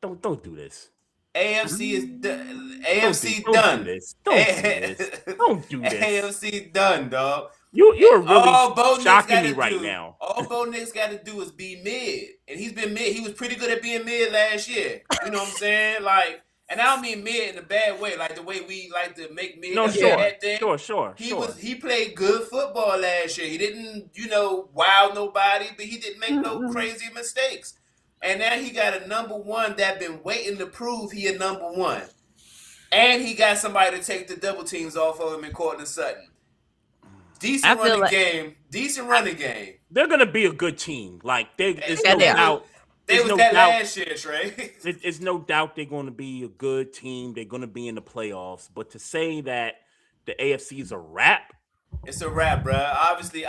Don't do this. AFC is done. AFC done. Don't do this. AFC done, dog. You're really shocking me right now. All Bo Nix got to do is be mid, and he's been mid. He was pretty good at being mid last year. You know what I'm saying? Like. And I don't mean mid in a bad way, like the way we like to make mid. Sure. He played good football last year. He didn't, wow nobody, but he didn't make no crazy mistakes. And now he got a number 1 that been waiting to prove he a number 1. And he got somebody to take the double teams off of him in Courtland Sutton. Decent running game. They're gonna be a good team. Like it's no doubt. They was that last year, Trey. There's no doubt they're going to be a good team. They're going to be in the playoffs. But to say that the AFC is a wrap, it's a wrap, bro. Obviously.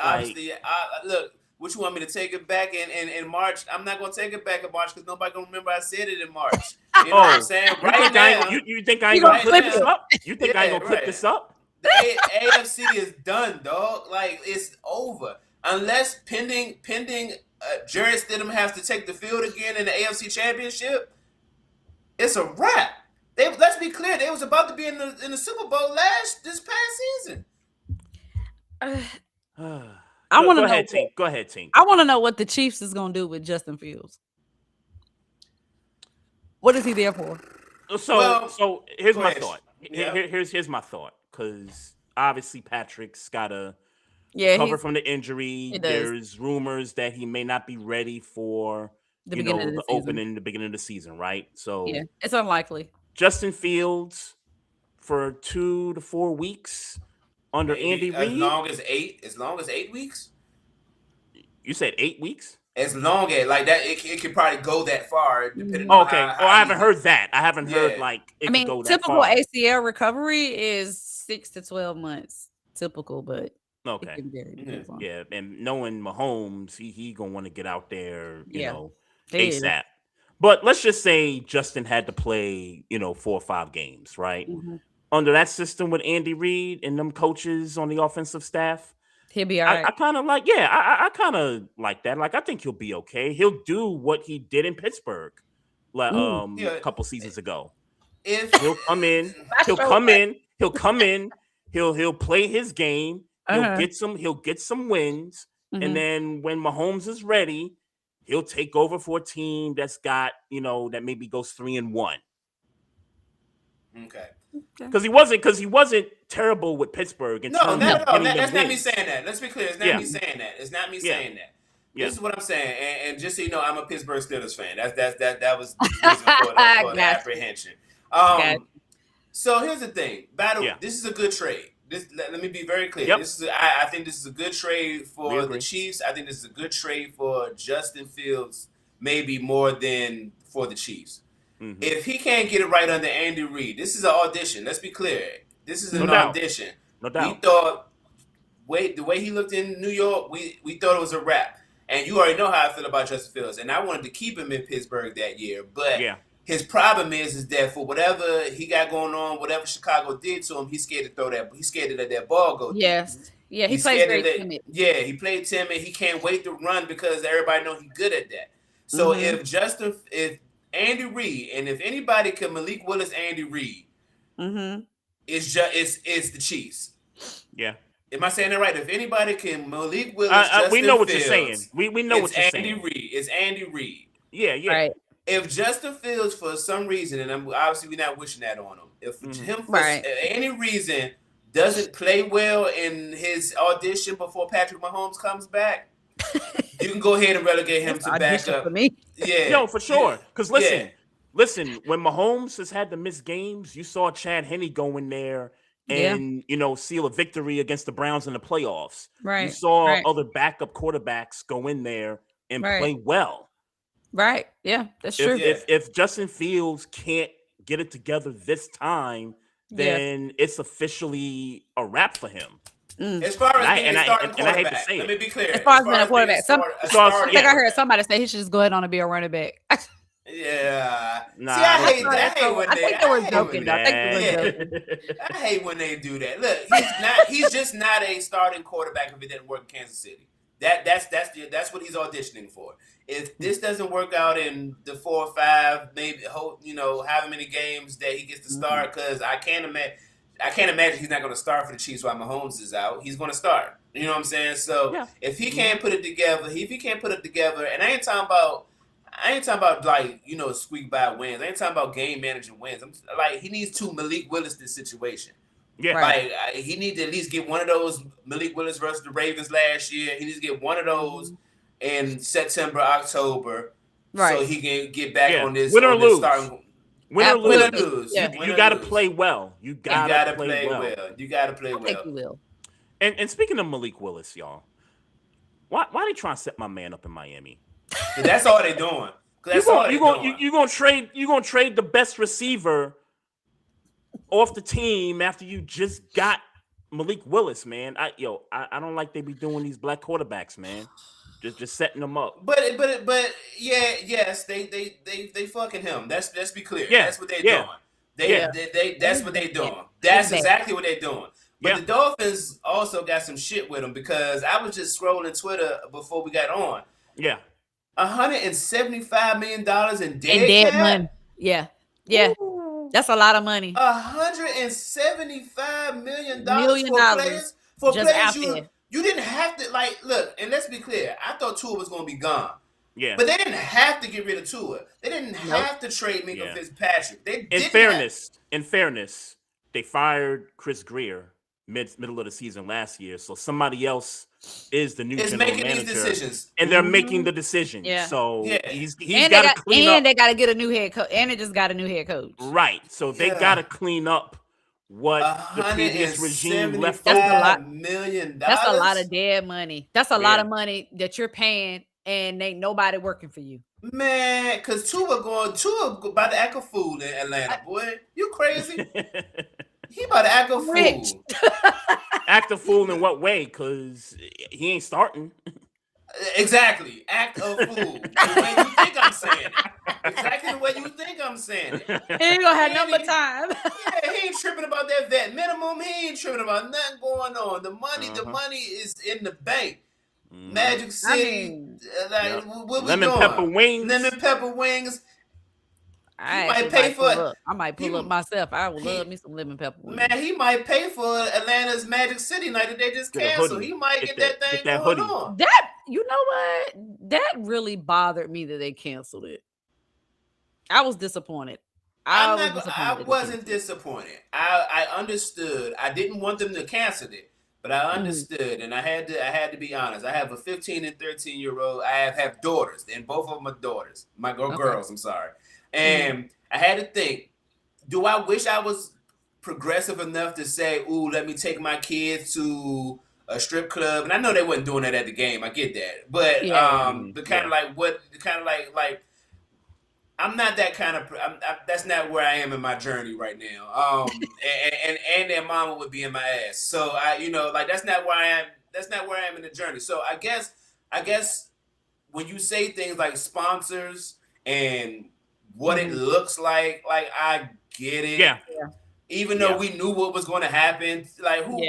Look, what you want me to take it back in March? I'm not going to take it back in March because nobody going to remember I said it in March. You know what I'm saying? You think I ain't going to flip this up? You think I ain't going to flip this up? The AFC is done, dog. Like it's over unless pending Jared Stidham has to take the field again in the AFC Championship. It's a wrap. Let's be clear. They was about to be in the Super Bowl this past season. I want to know. Tink. Go ahead, Tink. I want to know what the Chiefs is going to do with Justin Fields. What is he there for? So here's my thought. Yeah. Here's my thought. Because obviously Patrick's got to recover from the injury. There's rumors that he may not be ready for the beginning of the season, right? So yeah, it's unlikely. Justin Fields for 2 to 4 weeks under Andy Reid. As long as 8 weeks. You said 8 weeks? As long as like that, it could probably go that far. Depending on how I haven't heard that. I haven't heard like it could go that far. Typical ACL recovery is 6 to 12 months. Typical, but okay. It can vary. Yeah, and knowing Mahomes, he gonna want to get out there, you know, ASAP. But let's just say Justin had to play, 4 or 5 games, right? Mm-hmm. Under that system with Andy Reid and them coaches on the offensive staff, he'll be all right. I kind of like, I kind of like that. Like, I think he'll be okay. He'll do what he did in Pittsburgh, a couple seasons ago. He'll come in, he'll play his game. He'll get some wins, and then when Mahomes is ready, he'll take over for a team that's got, that maybe goes 3-1. Okay. Because he wasn't terrible with Pittsburgh. No, not at all. That's not me saying that. Let's be clear. It's not me saying that. It's not me saying that. Yeah. This is what I'm saying. And just so you know, I'm a Pittsburgh Steelers fan. That was the reason for the apprehension. So here's the thing. This is a good trade. Let me be very clear. Yep. I think this is a good trade for the Chiefs. I think this is a good trade for Justin Fields, maybe more than for the Chiefs. Mm-hmm. If he can't get it right under Andy Reid, this is an audition. Let's be clear. This is an audition. No doubt. We thought, the way he looked in New York, we thought it was a wrap. And you already know how I feel about Justin Fields. And I wanted to keep him in Pittsburgh that year. But his problem is that for whatever he got going on, whatever Chicago did to him, he's scared to throw that. He's scared to let that ball go. Yes. Yeah, he plays very timid. Yeah, he played timid. He can't wait to run because everybody knows he's good at that. So if Andy Reid, and if anybody can Malik Willis Andy Reid, it's the Chiefs. Yeah. Am I saying that right? If anybody can Malik Willis, Justin we know what Fields, you're saying. We know what you're saying. It's Andy Reid. Yeah. Right. If Justin Fields, for some reason, and obviously we're not wishing that on him, if any reason doesn't play well in his audition before Patrick Mahomes comes back, you can go ahead and relegate him to back up. For me. Yeah, for sure. Because listen, when Mahomes has had to miss games, you saw Chad Henne go in there and seal a victory against the Browns in the playoffs. Right. You saw other backup quarterbacks go in there and play well. Right. Yeah, that's true. If Justin Fields can't get it together this time, then it's officially a wrap for him. As far as being a starting quarterback, I hate to say let me be clear. As far as being a quarterback, I think I heard somebody say he should just go ahead on and be a running back. Yeah. Nah, see, I hate when they were joking. I hate when they do that. Look, he's just not a starting quarterback if it didn't work in Kansas City. That's what he's auditioning for. If this doesn't work out in the 4 or 5, maybe however many games that he gets to start, because I can't imagine he's not going to start for the Chiefs while Mahomes is out. He's going to start. You know what I'm saying? So if he can't put it together, and I ain't talking about like squeak by wins. I ain't talking about game managing wins. I'm like, he needs to Malik Willis this situation. Yeah, like he needs to at least get one of those Malik Willis versus the Ravens last year. He needs to get one of those in September, October, so he can get back on this. Win or lose. Win or lose. You got to play well. You got to play well. You got to play well. I think you will. And speaking of Malik Willis, y'all, why they trying to set my man up in Miami? That's all they doing. You gonna trade the best receiver off the team after you just got Malik Willis, man. I don't like they be doing these black quarterbacks, man. Just setting them up. But yes, they fucking him. Let's be clear. Yeah. That's what they're doing. That's what they're doing. That's exactly what they're doing. But the Dolphins also got some shit with them because I was just scrolling Twitter before we got on. Yeah. $175 million in dead money. Yeah. Ooh. That's a lot of money. $175 million for players. For players you didn't have to look, and let's be clear. I thought Tua was going to be gone. Yeah. But they didn't have to get rid of Tua. They didn't have to trade Minka Fitzpatrick. In fairness, they fired Chris Greer middle of the season last year. So somebody else is the new general manager. These decisions. And they're making the decision. Yeah. So he's got to clean up. And they got to get a new head coach. And they just got a new head coach. Right. So they got to clean up what the previous regime left over. $175 million. That's a lot of dead money. That's a lot of money that you're paying and ain't nobody working for you. Man, because Tua about to act a fool in Atlanta, boy. You crazy? He about to act a fool. Act a fool in what way? Because he ain't starting. Exactly. Act a fool. The way you think I'm saying it. Exactly the way you think I'm saying it. He ain't gonna have number time. Yeah, he ain't tripping about that vet minimum. He ain't tripping about nothing going on. The money is in the bank. Magic City, what we lemon doing? Pepper wings. Lemon pepper wings. I might pay for it. I might pull up myself. I would love me some lemon pepper wings. Man, he might pay for Atlanta's Magic City night that they just canceled. He might get that thing going on. That, you know what? That really bothered me that they canceled it. I was disappointed. I wasn't disappointed. I understood. I didn't want them to cancel it, but I understood, and I had to be honest. I have a 15 and 13-year-old. I have daughters, and both of them are daughters. My girls. I'm sorry. And I had to think, do I wish I was progressive enough to say, ooh, let me take my kids to a strip club? And I know they wasn't doing that at the game. I get that. But I'm not that kind of, that's not where I am in my journey right now. And their mama would be in my ass. So that's not where I am. That's not where I am in the journey. So I guess when you say things like sponsors and what it looks like I get it. Yeah. Even though we knew what was going to happen, like who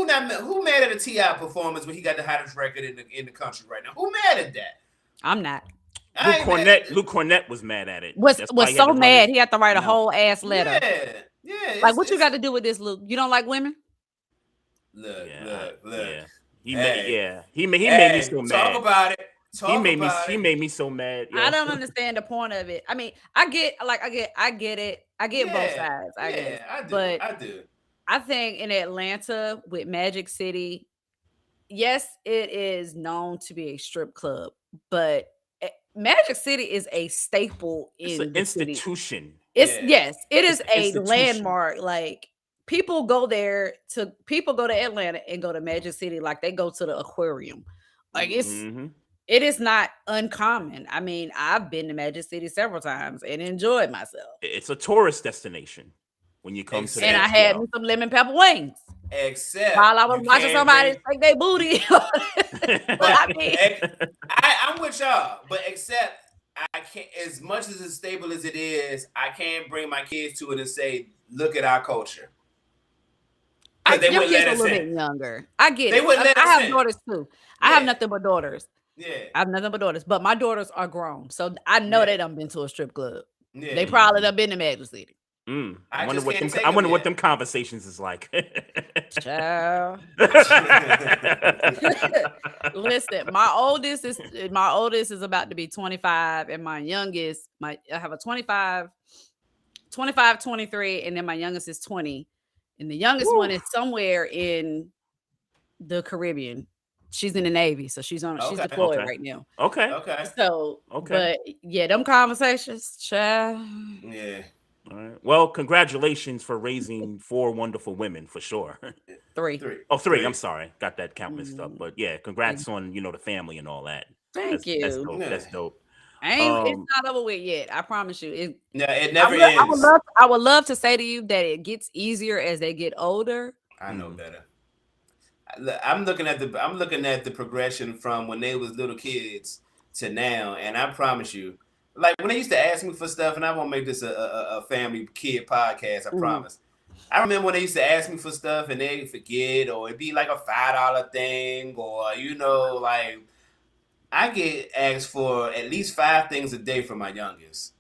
mad at a T.I. performance when he got the hottest record in the country right now? Who mad at that? I'm not. Luke Cornett was mad at it. Was so mad he had to write a whole ass letter. Yeah. Like what you got to do with this, Luke? You don't like women? Look. Yeah. He made me so mad. Talk about it. He made me so mad. Yo. I don't understand the point of it. I mean, I get it. I get both sides. I do. I think in Atlanta with Magic City, yes, it is known to be a strip club, but Magic City is a staple in an institution. It is a landmark. Like people go to Atlanta and go to Magic City like they go to the aquarium. Like it is not uncommon. I mean, I've been to Magic City several times and enjoyed myself. It's a tourist destination when you come to that. And I had me some lemon pepper wings. Except while I was watching somebody take their booty. But I mean, I'm with y'all, but except I can't, as much as it's stable as it is, I can't bring my kids to it and say, look at our culture. They wouldn't let us in. A little bit younger. I get it. I have daughters too. I have nothing but daughters. Yeah, I have nothing but daughters, but my daughters are grown, so I know they done been to a strip club. Yeah. They probably done been to Magic City. I wonder what them conversations is like. Child. Listen, my oldest is about to be 25, and my youngest, I have a 25, 23, and then my youngest is 20, and the youngest one is somewhere in the Caribbean. She's in the Navy, so she's deployed right now. Okay. So, but yeah, them conversations, child. Yeah. All right. Well, congratulations for raising 4 wonderful women for sure. 3. Oh, 3. I'm sorry, got that count mixed up. But yeah, congrats on the family and all that. Thank you. That's dope. That's dope. It's not over with yet. I promise you. It never ends. I would love to say to you that it gets easier as they get older. I know better. I'm looking at the progression from when they was little kids to now, and I promise you, like when they used to ask me for stuff, and I won't make this a family kid podcast, I promise. I remember when they used to ask me for stuff and they forget, or it'd be like a $5 thing, or like I get asked for at least 5 things a day from my youngest.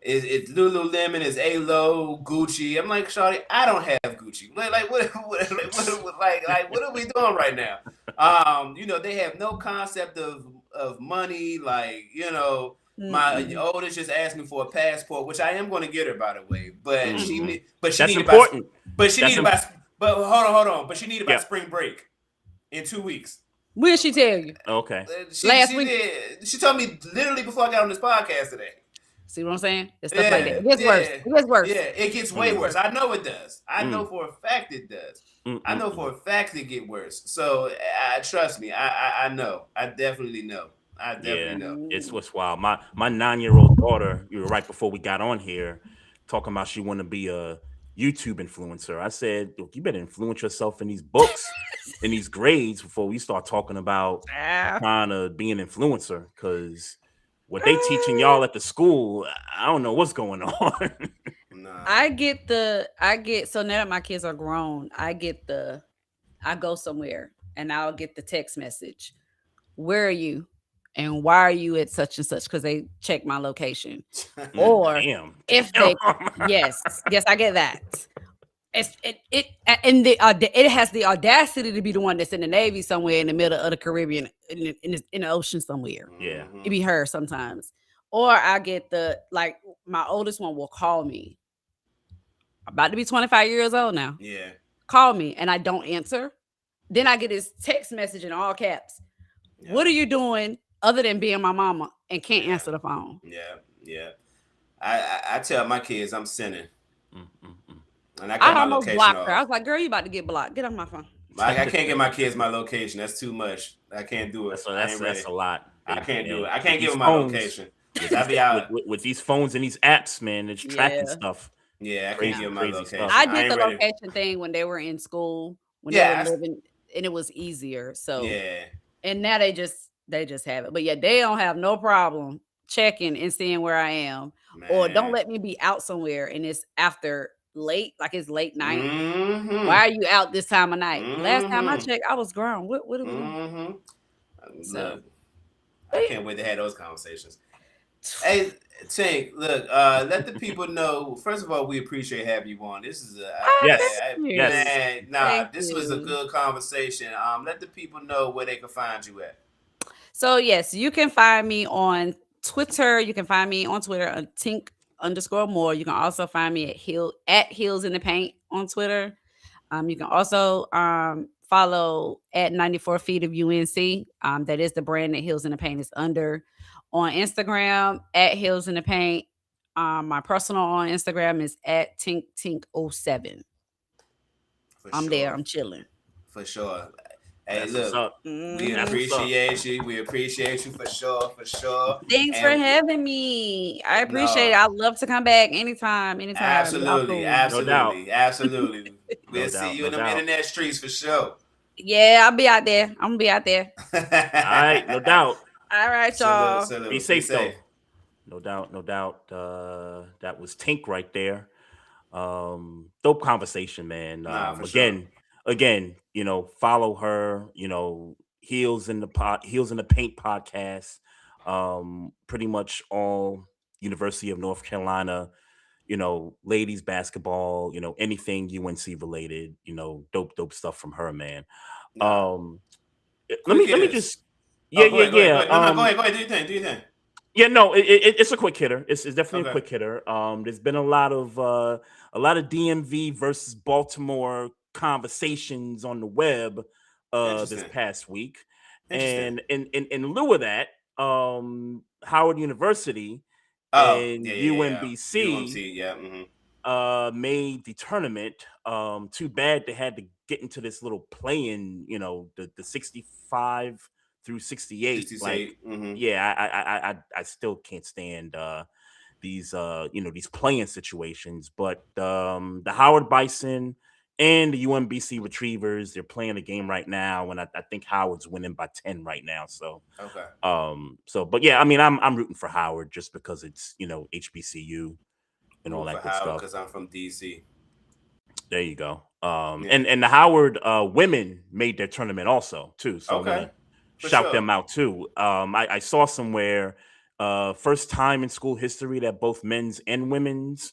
It's Lululemon, it's A-Lo, Gucci. I'm like, shawty, I don't have Gucci. Like what are we doing right now? They have no concept of money. Like, my oldest just asked me for a passport, which I am going to get her, by the way. But she needed important. But she needed hold on. But she needed by spring break in 2 weeks. When did she tell you? Okay. Last week. She told me literally before I got on this podcast today. See what I'm saying? It's stuff like that. It gets worse. It gets worse. Yeah, it gets way worse. I know it does. I know for a fact it does. I know for a fact it get worse. So trust me. I know. I definitely know. I definitely know. It's what's wild. My 9-year-old daughter, right before we got on here, talking about she want to be a YouTube influencer. I said, look, you better influence yourself in these books, in these grades before we start talking about trying to be an influencer, because what they teaching y'all at the school, I don't know what's going on. I get so now that my kids are grown, I go somewhere and I'll get the text message. Where are you? And why are you at such and such? Because they check my location. Or if they yes, I get that. It has the audacity to be the one that's in the Navy somewhere in the middle of the Caribbean in the ocean somewhere. Yeah, it be her sometimes. Or I get my oldest one will call me. I'm about to be 25 years old now. Yeah, call me and I don't answer. Then I get this text message in all caps. Yeah. What are you doing other than being my mama and can't answer the phone? Yeah. I tell my kids I'm sinning. And I almost blocked her. I was like, girl, you about to get blocked. Get off my phone. I can't get my kids my location. That's too much. I can't do it. That's a lot. I can't do it. I can't give them my location. I be out with these phones and these apps, man. It's tracking stuff. Yeah, I can't give them my location. I did the location thing when they were in school, when they were living, and it was easier. So and now they just have it. But yeah, they don't have no problem checking and seeing where I am. Man. Or don't let me be out somewhere and it's after late, like it's late night. Why are you out this time of night? Last time I checked, I was grown. What are we doing? So I can't wait to have those conversations. Hey, Tink, look, let the people know. First of all, we appreciate having you on. This is this was a good conversation. Let the people know where they can find you at. So yes, you can find me on Twitter. You can find me on Twitter on Tink_more. You can also find me at Heelz in the Paint on Twitter. You can also follow at 94 Feet of UNC. That is the brand that Heelz in the Paint is under. On Instagram at Heelz in the Paint. My personal on Instagram is at Tink07. I'm there. I'm chilling. For sure. Hey, look, we appreciate you. We appreciate you for sure. Thanks for having me. I appreciate it. I'd love to come back anytime. Absolutely. No doubt. We'll see you in the internet streets for sure. Yeah, I'll be out there. I'm gonna be out there. All right, no doubt. All right, y'all. Salute. Be safe though. No doubt. That was Tink right there. Dope conversation, man. Again, follow her, Heelz in the Paint podcast. Pretty much all University of North Carolina, ladies basketball, anything UNC related, dope stuff from her, man. Let me just Go ahead. Do you think? Yeah, no, it's a quick hitter. It's definitely a quick hitter. There's been a lot of DMV versus Baltimore conversations on the web this past week, and in lieu of that, Howard University and UMBC made the tournament. Too bad they had to get into this little play-in, the 65 through 68. I still can't stand these these playing situations, but the Howard Bison and the UMBC Retrievers, they're playing a game right now, and I think Howard's winning by 10 right now. So but yeah, I mean, I'm rooting for Howard just because it's HBCU and all that good stuff. Because I'm from DC. There you go. And the Howard women made their tournament also too. So I'm gonna shout them out too. I saw somewhere first time in school history that both men's and women's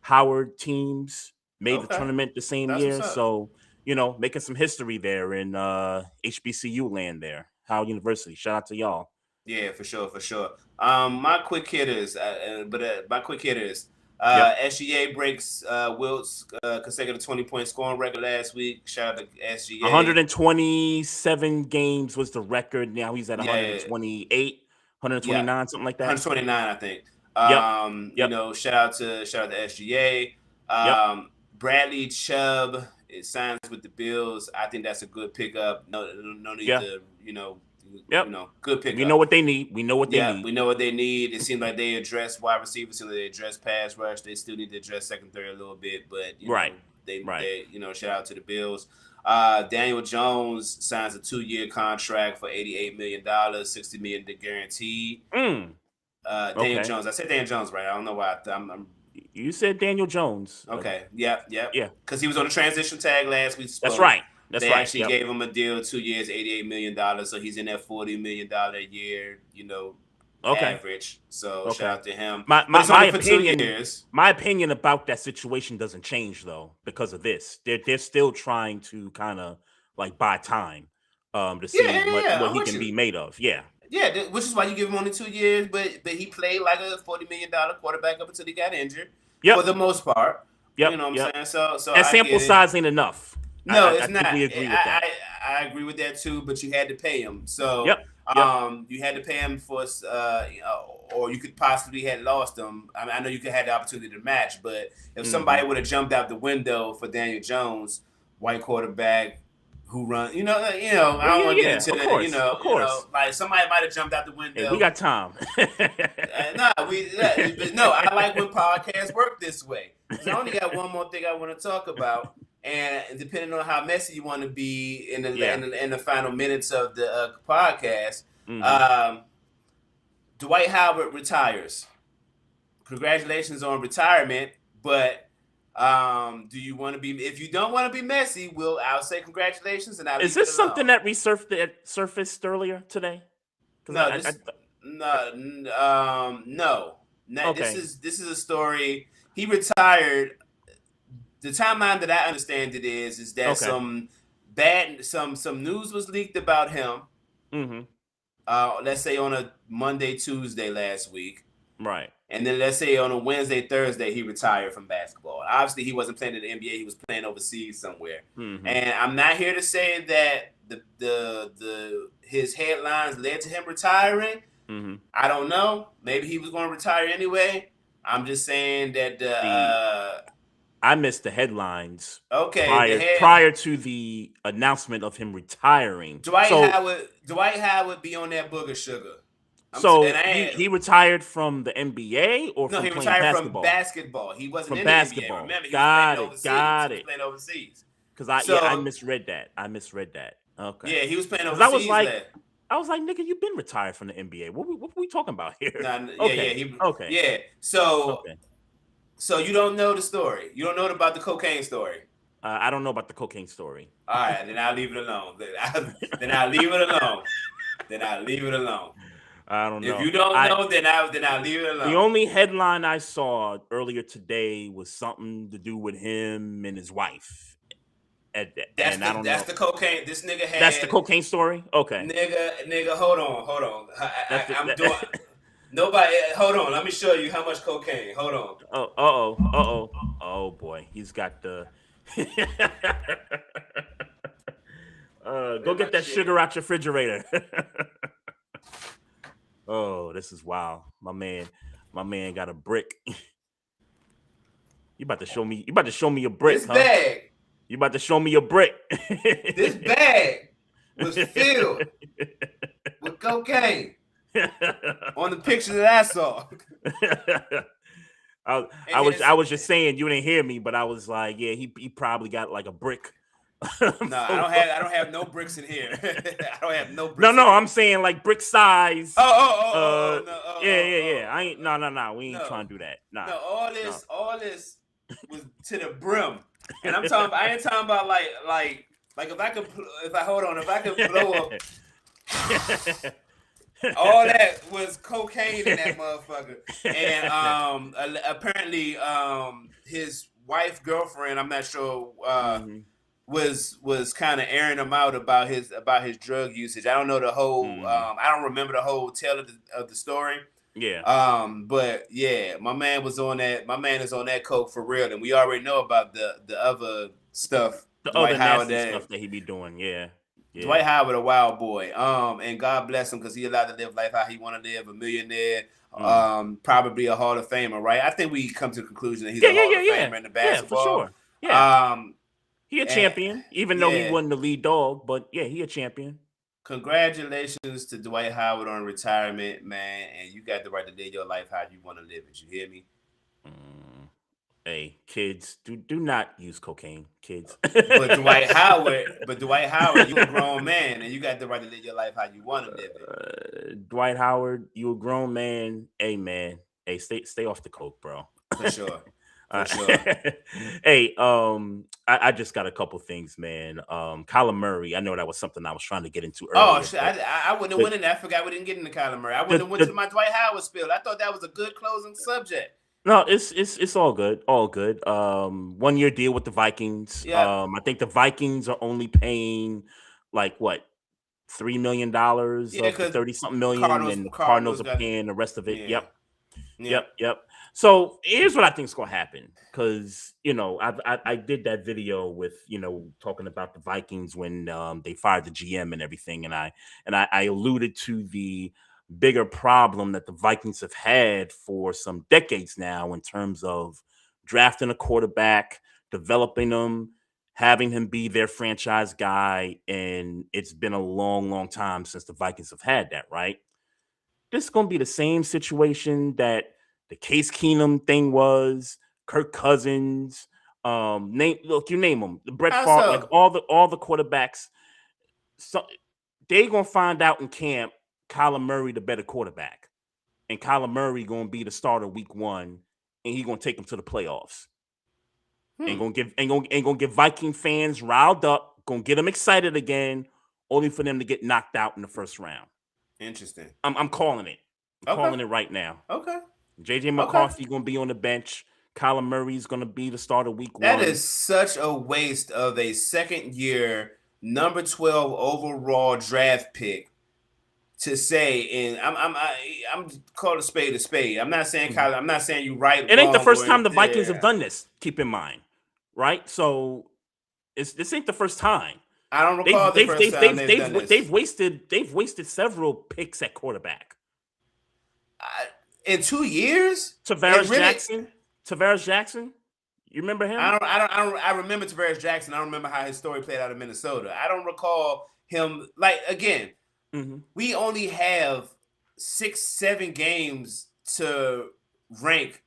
Howard teams made the tournament the same year. So, making some history there in HBCU land there. Howard University. Shout out to y'all. Yeah, for sure. My quick hitters, SGA breaks Wilt's consecutive 20-point scoring record last week. Shout out to SGA. 127 games was the record. Now he's at 128, 129, something like that. 129, I think. Shout out to SGA. Bradley Chubb signs with the Bills. I think that's a good pickup. No need to, good pickup. We know what they need. We know what they need. It seems like they address wide receivers, they address pass rush. They still need to address secondary a little bit, but they shout out to the Bills. Daniel Jones signs a 2-year contract for $88 million, $60 million guaranteed. Daniel Jones. I said Daniel Jones, right? I don't know why. You said Daniel Jones. Okay. Yeah. Because he was on the transition tag last week. That's right. They actually gave him a deal, 2 years, $88 million. So he's in that $40 million a year, average. So shout out to him. My opinion about that situation doesn't change though because of this. They're still trying to kind of like buy time to see what he can be made of. Yeah. Yeah, which is why you give him only 2 years, but he played like a $40 million quarterback up until he got injured. For the most part. You know what I'm saying? So that sample size ain't enough. No, it's not. We agree with that. I agree with that too, but you had to pay him. So you had to pay him for or you could possibly had lost him. I mean, I know you could have the opportunity to match, but if somebody would have jumped out the window for Daniel Jones, white quarterback, who run, I don't want to get into that, of course. Like somebody might have jumped out the window. Hey, we got time. I like when podcasts work this way. I only got one more thing I want to talk about, and depending on how messy you want to be in the final minutes of the podcast, Dwight Howard retires. Congratulations on retirement, but. Do you want to be? If you don't want to be messy, I'll say congratulations. And is this something that surfaced earlier today? No. Okay. This is a story. He retired. The timeline that I understand it is that some news was leaked about him. Let's say on a Monday, Tuesday last week. Right. And then let's say on a Wednesday, Thursday, he retired from basketball. Obviously, he wasn't playing in the NBA. He was playing overseas somewhere. And I'm not here to say that his headlines led to him retiring. I don't know. Maybe he was going to retire anyway. I'm just saying that I missed the headlines. Okay. Prior to the announcement of him retiring. Dwight Howard be on that booger sugar. He retired from the NBA or from playing basketball? From basketball. He wasn't from in basketball. The NBA. Remember, he was playing overseas. Because I misread that. Okay. Yeah, he was playing overseas. I was like, nigga, you've been retired from the NBA. What we talking about here? Yeah. So you don't know the story. You don't know about the cocaine story. I don't know about the cocaine story. All right, then I'll leave it alone. Then I'll leave it alone. I don't know. If you don't know, then I'll leave it alone. The only headline I saw earlier today was something to do with him and his wife. That's the cocaine. This nigga had. That's the cocaine story. Okay. Nigga, hold on. I'm doing. Nobody. Hold on. Let me show you how much cocaine. Hold on. Oh boy, he's got the. Go get that sugar out your refrigerator. Oh, this is wild. My man got a brick. You about to show me a brick, this bag. You about to show me a brick. This bag was filled with cocaine. On the picture that I saw. I was just saying you didn't hear me, but I was like, yeah, he probably got like a brick. No, I don't have no bricks in here. I don't have no bricks. No, I'm saying like brick size. Yeah. I ain't no. We ain't trying to do that. Nah. No, all this was to the brim. And I ain't talking about like if I could blow up. All that was cocaine in that motherfucker. And apparently his girlfriend, I'm not sure, was kind of airing him out about his drug usage. I don't know the whole I don't remember the whole tale of the story. Yeah. But yeah, my man is on that coke for real, and we already know about the other stuff. The other nasty stuff that he be doing, yeah. Dwight Howard, a wild boy. And God bless him because he allowed to live life how he want to live, a millionaire, probably a Hall of Famer, right? I think we come to the conclusion that he's a Hall of Famer in the basketball. Yeah, for sure. Yeah. He a champion, even though he wasn't the lead dog, but yeah, he a champion. Congratulations to Dwight Howard on retirement, man, and you got the right to live your life how you want to live it. You hear me? Hey, kids, do not use cocaine, kids. But Dwight Howard, you a grown man, and you got the right to live your life how you want to live it. Dwight Howard, you a grown man. Hey, man. Hey, stay off the coke, bro. For sure. For sure. Hey, I just got a couple things, man. Kyler Murray, I know that was something I was trying to get into earlier. Oh, shit. I wouldn't have went in there. I forgot we didn't get into Kyler Murray. I wouldn't have went to my Dwight Howard spill. I thought that was a good closing subject. No, it's all good. All good. 1 year deal with the Vikings. Yeah. I think the Vikings are only paying like what, $3 million of the 30-something million, and the Cardinals are paying the rest of it. Yeah. Yep. So here's what I think is gonna happen, because I did that video with talking about the Vikings when they fired the GM and everything, and I alluded to the bigger problem that the Vikings have had for some decades now in terms of drafting a quarterback, developing him, having him be their franchise guy, and it's been a long, long time since the Vikings have had that, right? This is going to be the same situation that the Case Keenum thing was, Kirk Cousins, you name them, the Brett Favre, like all the quarterbacks. So they're going to find out in camp Kyler Murray the better quarterback, and Kyler Murray going to be the starter week 1, and he's going to take them to the playoffs. And going to get Viking fans riled up, going to get them excited again, only for them to get knocked out in the first round. Interesting. I'm calling it. I'm calling it right now. Okay. JJ McCarthy going to be on the bench. Kyler Murray's going to be the starter week 1. That is such a waste of a second-year number 12 overall draft pick. To say, and I'm called a spade. I'm not saying Kyler. I'm not saying you right. It ain't the first time the Vikings have done this. Keep in mind, right? So this ain't the first time. I don't recall the first time they've done this. They've wasted several picks at quarterback. In 2 years, Tavares Jackson. You remember him? I remember Tavares Jackson. I don't remember how his story played out in Minnesota. I don't recall him again. Mm-hmm. We only have 6-7 games to judge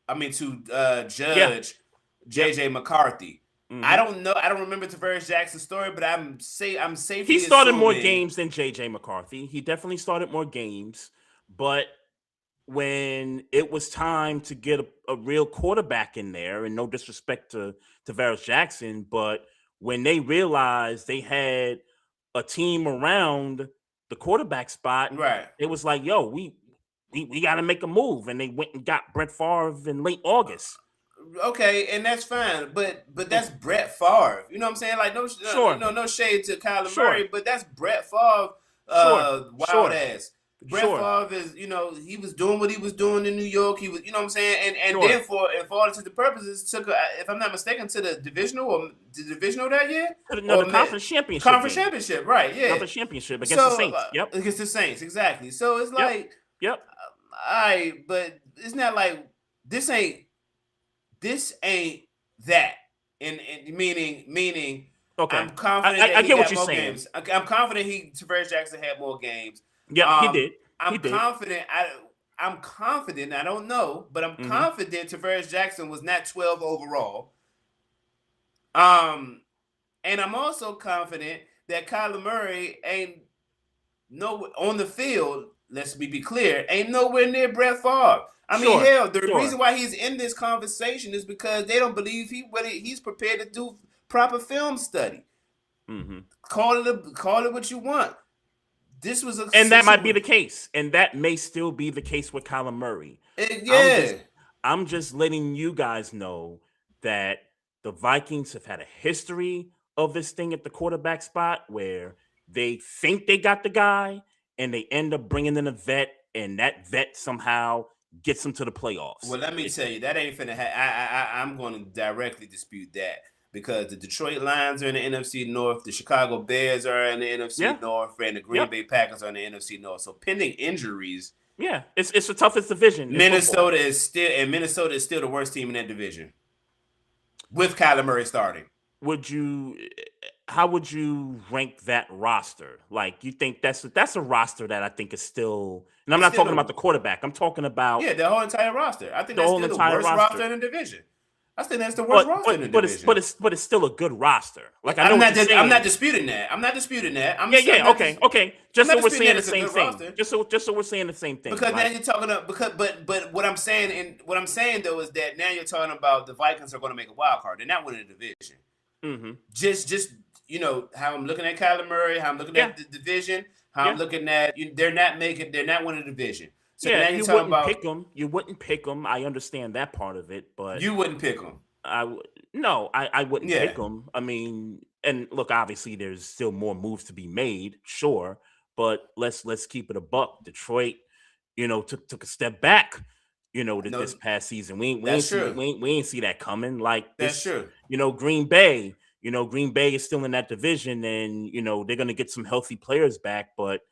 JJ McCarthy. Mm-hmm. I don't know. I don't remember Tavares Jackson's story, but I'm safe. He started more games than JJ McCarthy. He definitely started more games, but when it was time to get a real quarterback in there, and no disrespect to Tavares Jackson, but when they realized they had a team around the quarterback spot, right? It was like, yo, we got to make a move, and they went and got Brett Favre in late August. Okay, and that's fine, but that's Brett Favre. You know what I'm saying? Like no shade to Kyler Murray, but that's Brett Favre, wild ass. Brett Favre is, he was doing what he was doing in New York. He was, you know what I'm saying, and then for all intents and purposes, took, if I'm not mistaken, to the divisional that year. No, the conference championship. Conference championship, right? Yeah, conference championship against the Saints. Against the Saints, exactly. So it's like, all right, but it's not like this ain't that. And meaning. Okay, I'm confident. I get what you're saying. Games. I'm confident Tavares Jackson had more games. Yeah, he did. I'm confident. I'm confident. I don't know, but I'm confident Tavares Jackson was not 12 overall. And I'm also confident that Kyler Murray ain't on the field. Let's be clear, ain't nowhere near Brett Favre. I mean, hell, the reason why he's in this conversation is because they don't believe he's prepared to do proper film study. Mm-hmm. Call it what you want. This was that might be the case, and that may still be the case with Kyler Murray. I'm just letting you guys know that the Vikings have had a history of this thing at the quarterback spot where they think they got the guy and they end up bringing in a vet, and that vet somehow gets them to the playoffs. Well, let me tell you, that ain't finna I'm going to directly dispute that, because the Detroit Lions are in the NFC North, the Chicago Bears are in the NFC North, and the Green Bay Packers are in the NFC North. So pending injuries, it's the toughest division. Minnesota is still the worst team in that division with Kyler Murray starting. How would you rank that roster? Like, you think that's a roster that I think is still, and I'm not talking about the quarterback. I'm talking about the whole entire roster. I think that's still the worst roster in the division. I think that's the worst roster in the division. But it's still a good roster. Like, I'm not disputing that. Okay. Just so we're saying the same thing. Just so we're saying the same thing. Because now you're talking about but what I'm saying though is that now you're talking about the Vikings are going to make a wild card. They're not winning the division. Mm-hmm. Just how I'm looking at Kyler Murray, how I'm looking at the division, how I'm looking at they're not winning the division. So now you wouldn't pick them. You wouldn't pick them. I understand that part of it, but you wouldn't pick them. I wouldn't pick them. I mean, and look, obviously, there's still more moves to be made, sure, but let's keep it a buck. Detroit, took a step back, this past season. We ain't see that coming. Like, that's true. Green Bay is still in that division, and they're gonna get some healthy players back, but.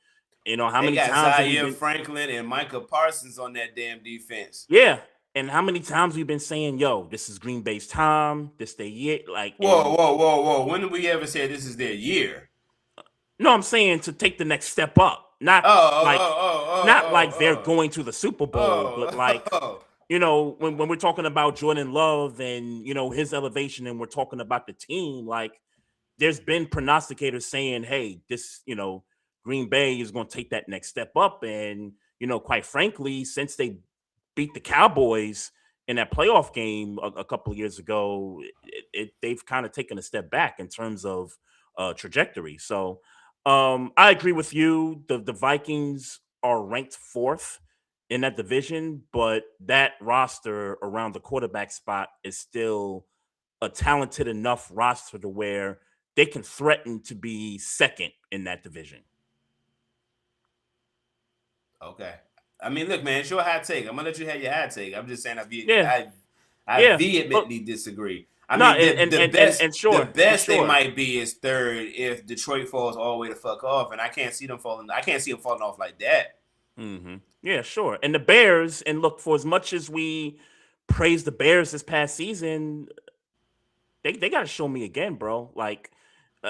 How many times Zaire Franklin and Micah Parsons on that damn defense? Yeah, and how many times we've been saying, "Yo, this is Green Bay's time. This their year." Like, whoa! When did we ever say this is their year? No, I'm saying to take the next step up, not like they're going to the Super Bowl, but like when we're talking about Jordan Love and his elevation, and we're talking about the team, like there's been prognosticators saying, "Hey, this Green Bay is going to take that next step up," and quite frankly, since they beat the Cowboys in that playoff game a couple of years ago, they've kind of taken a step back in terms of trajectory. So I agree with you. The Vikings are ranked 4th in that division, but that roster around the quarterback spot is still a talented enough roster to where they can threaten to be 2nd in that division. Okay. I mean, look, man, it's your hot take. I'm gonna let you have your hot take. I'm just saying I vehemently disagree. The best they might be is 3rd if Detroit falls all the way the fuck off, and I can't see them falling off like that. Mm-hmm. Yeah, sure. And the Bears, and look, for as much as we praise the Bears this past season, they got to show me again, bro. Like.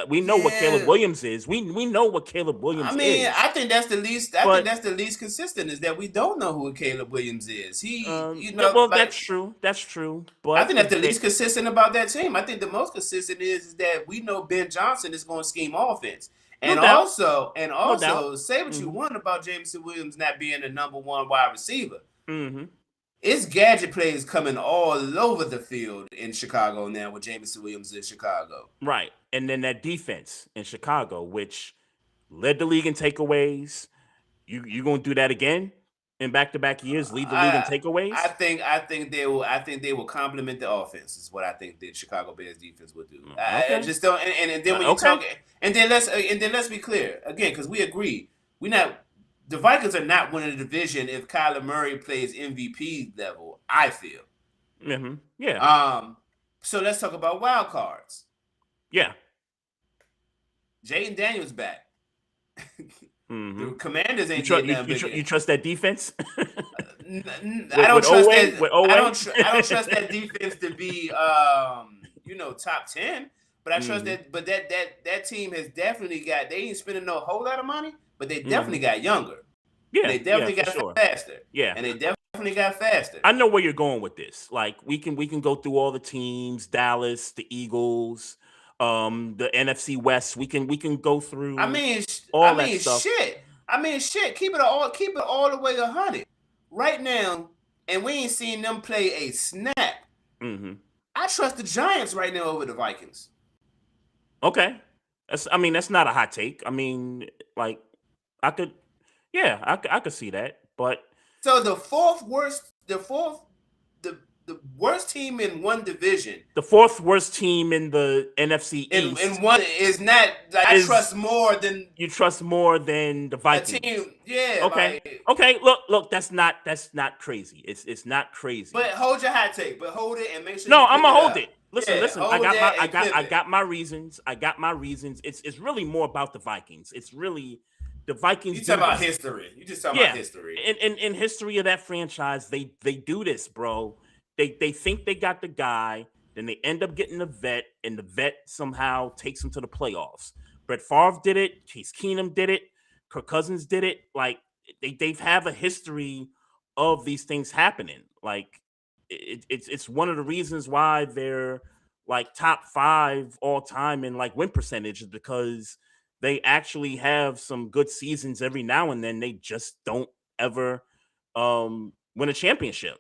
We know what Caleb Williams is. We know what Caleb Williams is. I mean, I think that's the least. I think that's the least consistent is that we don't know who Caleb Williams is. That's true. That's true. But I think that's the least consistent about that team. I think the most consistent is that we know Ben Johnson is going to scheme offense, and also say what you want about Jameson Williams not being the number 1 wide receiver. Mm-hmm. It's gadget plays coming all over the field in Chicago now with Jameson Williams in Chicago. Right. And then that defense in Chicago, which led the league in takeaways. You going to do that again in back-to-back years, lead the league in takeaways? I think they will complement the offense is what I think the Chicago Bears defense would do. Okay. I just don't and then when you talk and then let's be clear again, because we agree. The Vikings are not winning the division if Kyler Murray plays MVP level, I feel. Mm-hmm. Yeah. So let's talk about wild cards. Yeah. Jaden Daniels back. Mm-hmm. The Commanders ain't you trust that defense? I don't trust that defense to be top 10, but I trust that. But that team has definitely got. They ain't spending no whole lot of money, but they definitely got younger. Yeah, they definitely got faster. Yeah, and they definitely got faster. I know where you're going with this. Like we can go through all the teams: Dallas, the Eagles, the NFC West. We can go through. All that stuff. Shit. Keep it all the way 100 right now, and we ain't seen them play a snap. Mm-hmm. I trust the Giants right now over the Vikings. Okay. That's not a hot take. I mean, like, I could see that. But so the worst team in one division, the fourth worst team in the NFC East, in one is not. Like, I trust more than you trust more than the Vikings. A team, yeah. Okay. Like, okay. Look. That's not crazy. It's not crazy. But hold your hot take. But hold it and make sure. No, I'm gonna hold it. Listen. I got my reasons. It's really more about the Vikings. It's really the Vikings. You talking about history. You just talking about history. In history of that franchise, they do this, bro. They think they got the guy, then they end up getting the vet, and the vet somehow takes them to the playoffs. Brett Favre did it. Case Keenum did it. Kirk Cousins did it. Like, they have a history of these things happening. Like, it's one of the reasons why they're like top 5 all time in like win percentage, is because they actually have some good seasons every now and then. They just don't ever win a championship.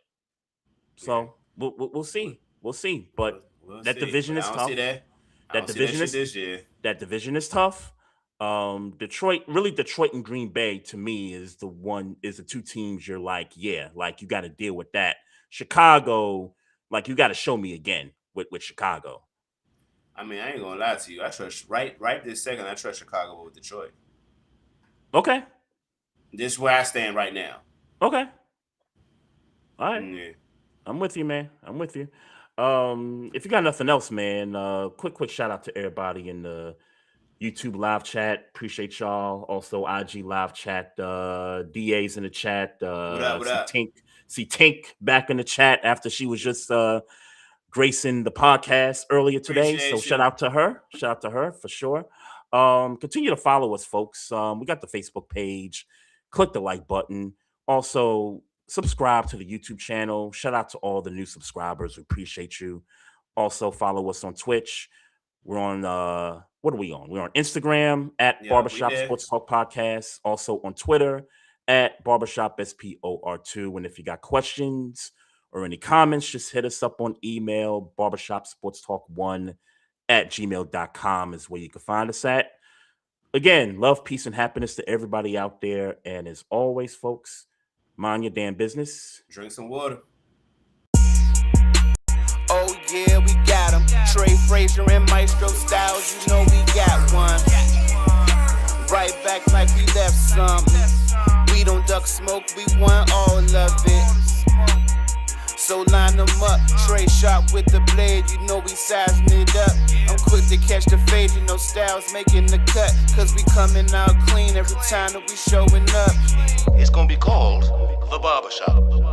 So we'll see. We'll see. But that division is tough. That division is tough. Detroit and Green Bay, to me, is the two teams you're like, like, you got to deal with that. Chicago, like, you got to show me again with Chicago. I mean, I ain't gonna lie to you. I trust right this second. I trust Chicago with Detroit. Okay. This is where I stand right now. Okay. All right. Yeah. I'm with you, man. I'm with you. If you got nothing else, man, quick shout out to everybody in the YouTube live chat. Appreciate y'all. Also, IG live chat. DA's in the chat. What up? See Tink back in the chat after she was just gracing the podcast earlier today. Shout out to her. Shout out to her for sure. Continue to follow us, folks. We got the Facebook page. Click the like button. Also, subscribe to the YouTube channel. Shout out to all the new subscribers. We appreciate you. Also, follow us on Twitch. We're on what are we on? We're on Instagram at Barbershop Sports Talk Podcast. Also on Twitter at Barbershop SPOR2. And if you got questions or any comments, just hit us up on email. barbershopsportstalk1@gmail.com is where you can find us at. Again, love, peace, and happiness to everybody out there. And as always, folks, mind your damn business. Drink some water. Oh yeah, we got him. Trey, Frazier, and Maestro styles, you know we got one. Right back like we left something. We don't duck smoke, we want all of it. So line them up, Trey sharp with the blade, you know we sizing it up. I'm quick to catch the fade, you know Styles making the cut. Cause we coming out clean every time that we showing up. It's gonna be called The Barbershop.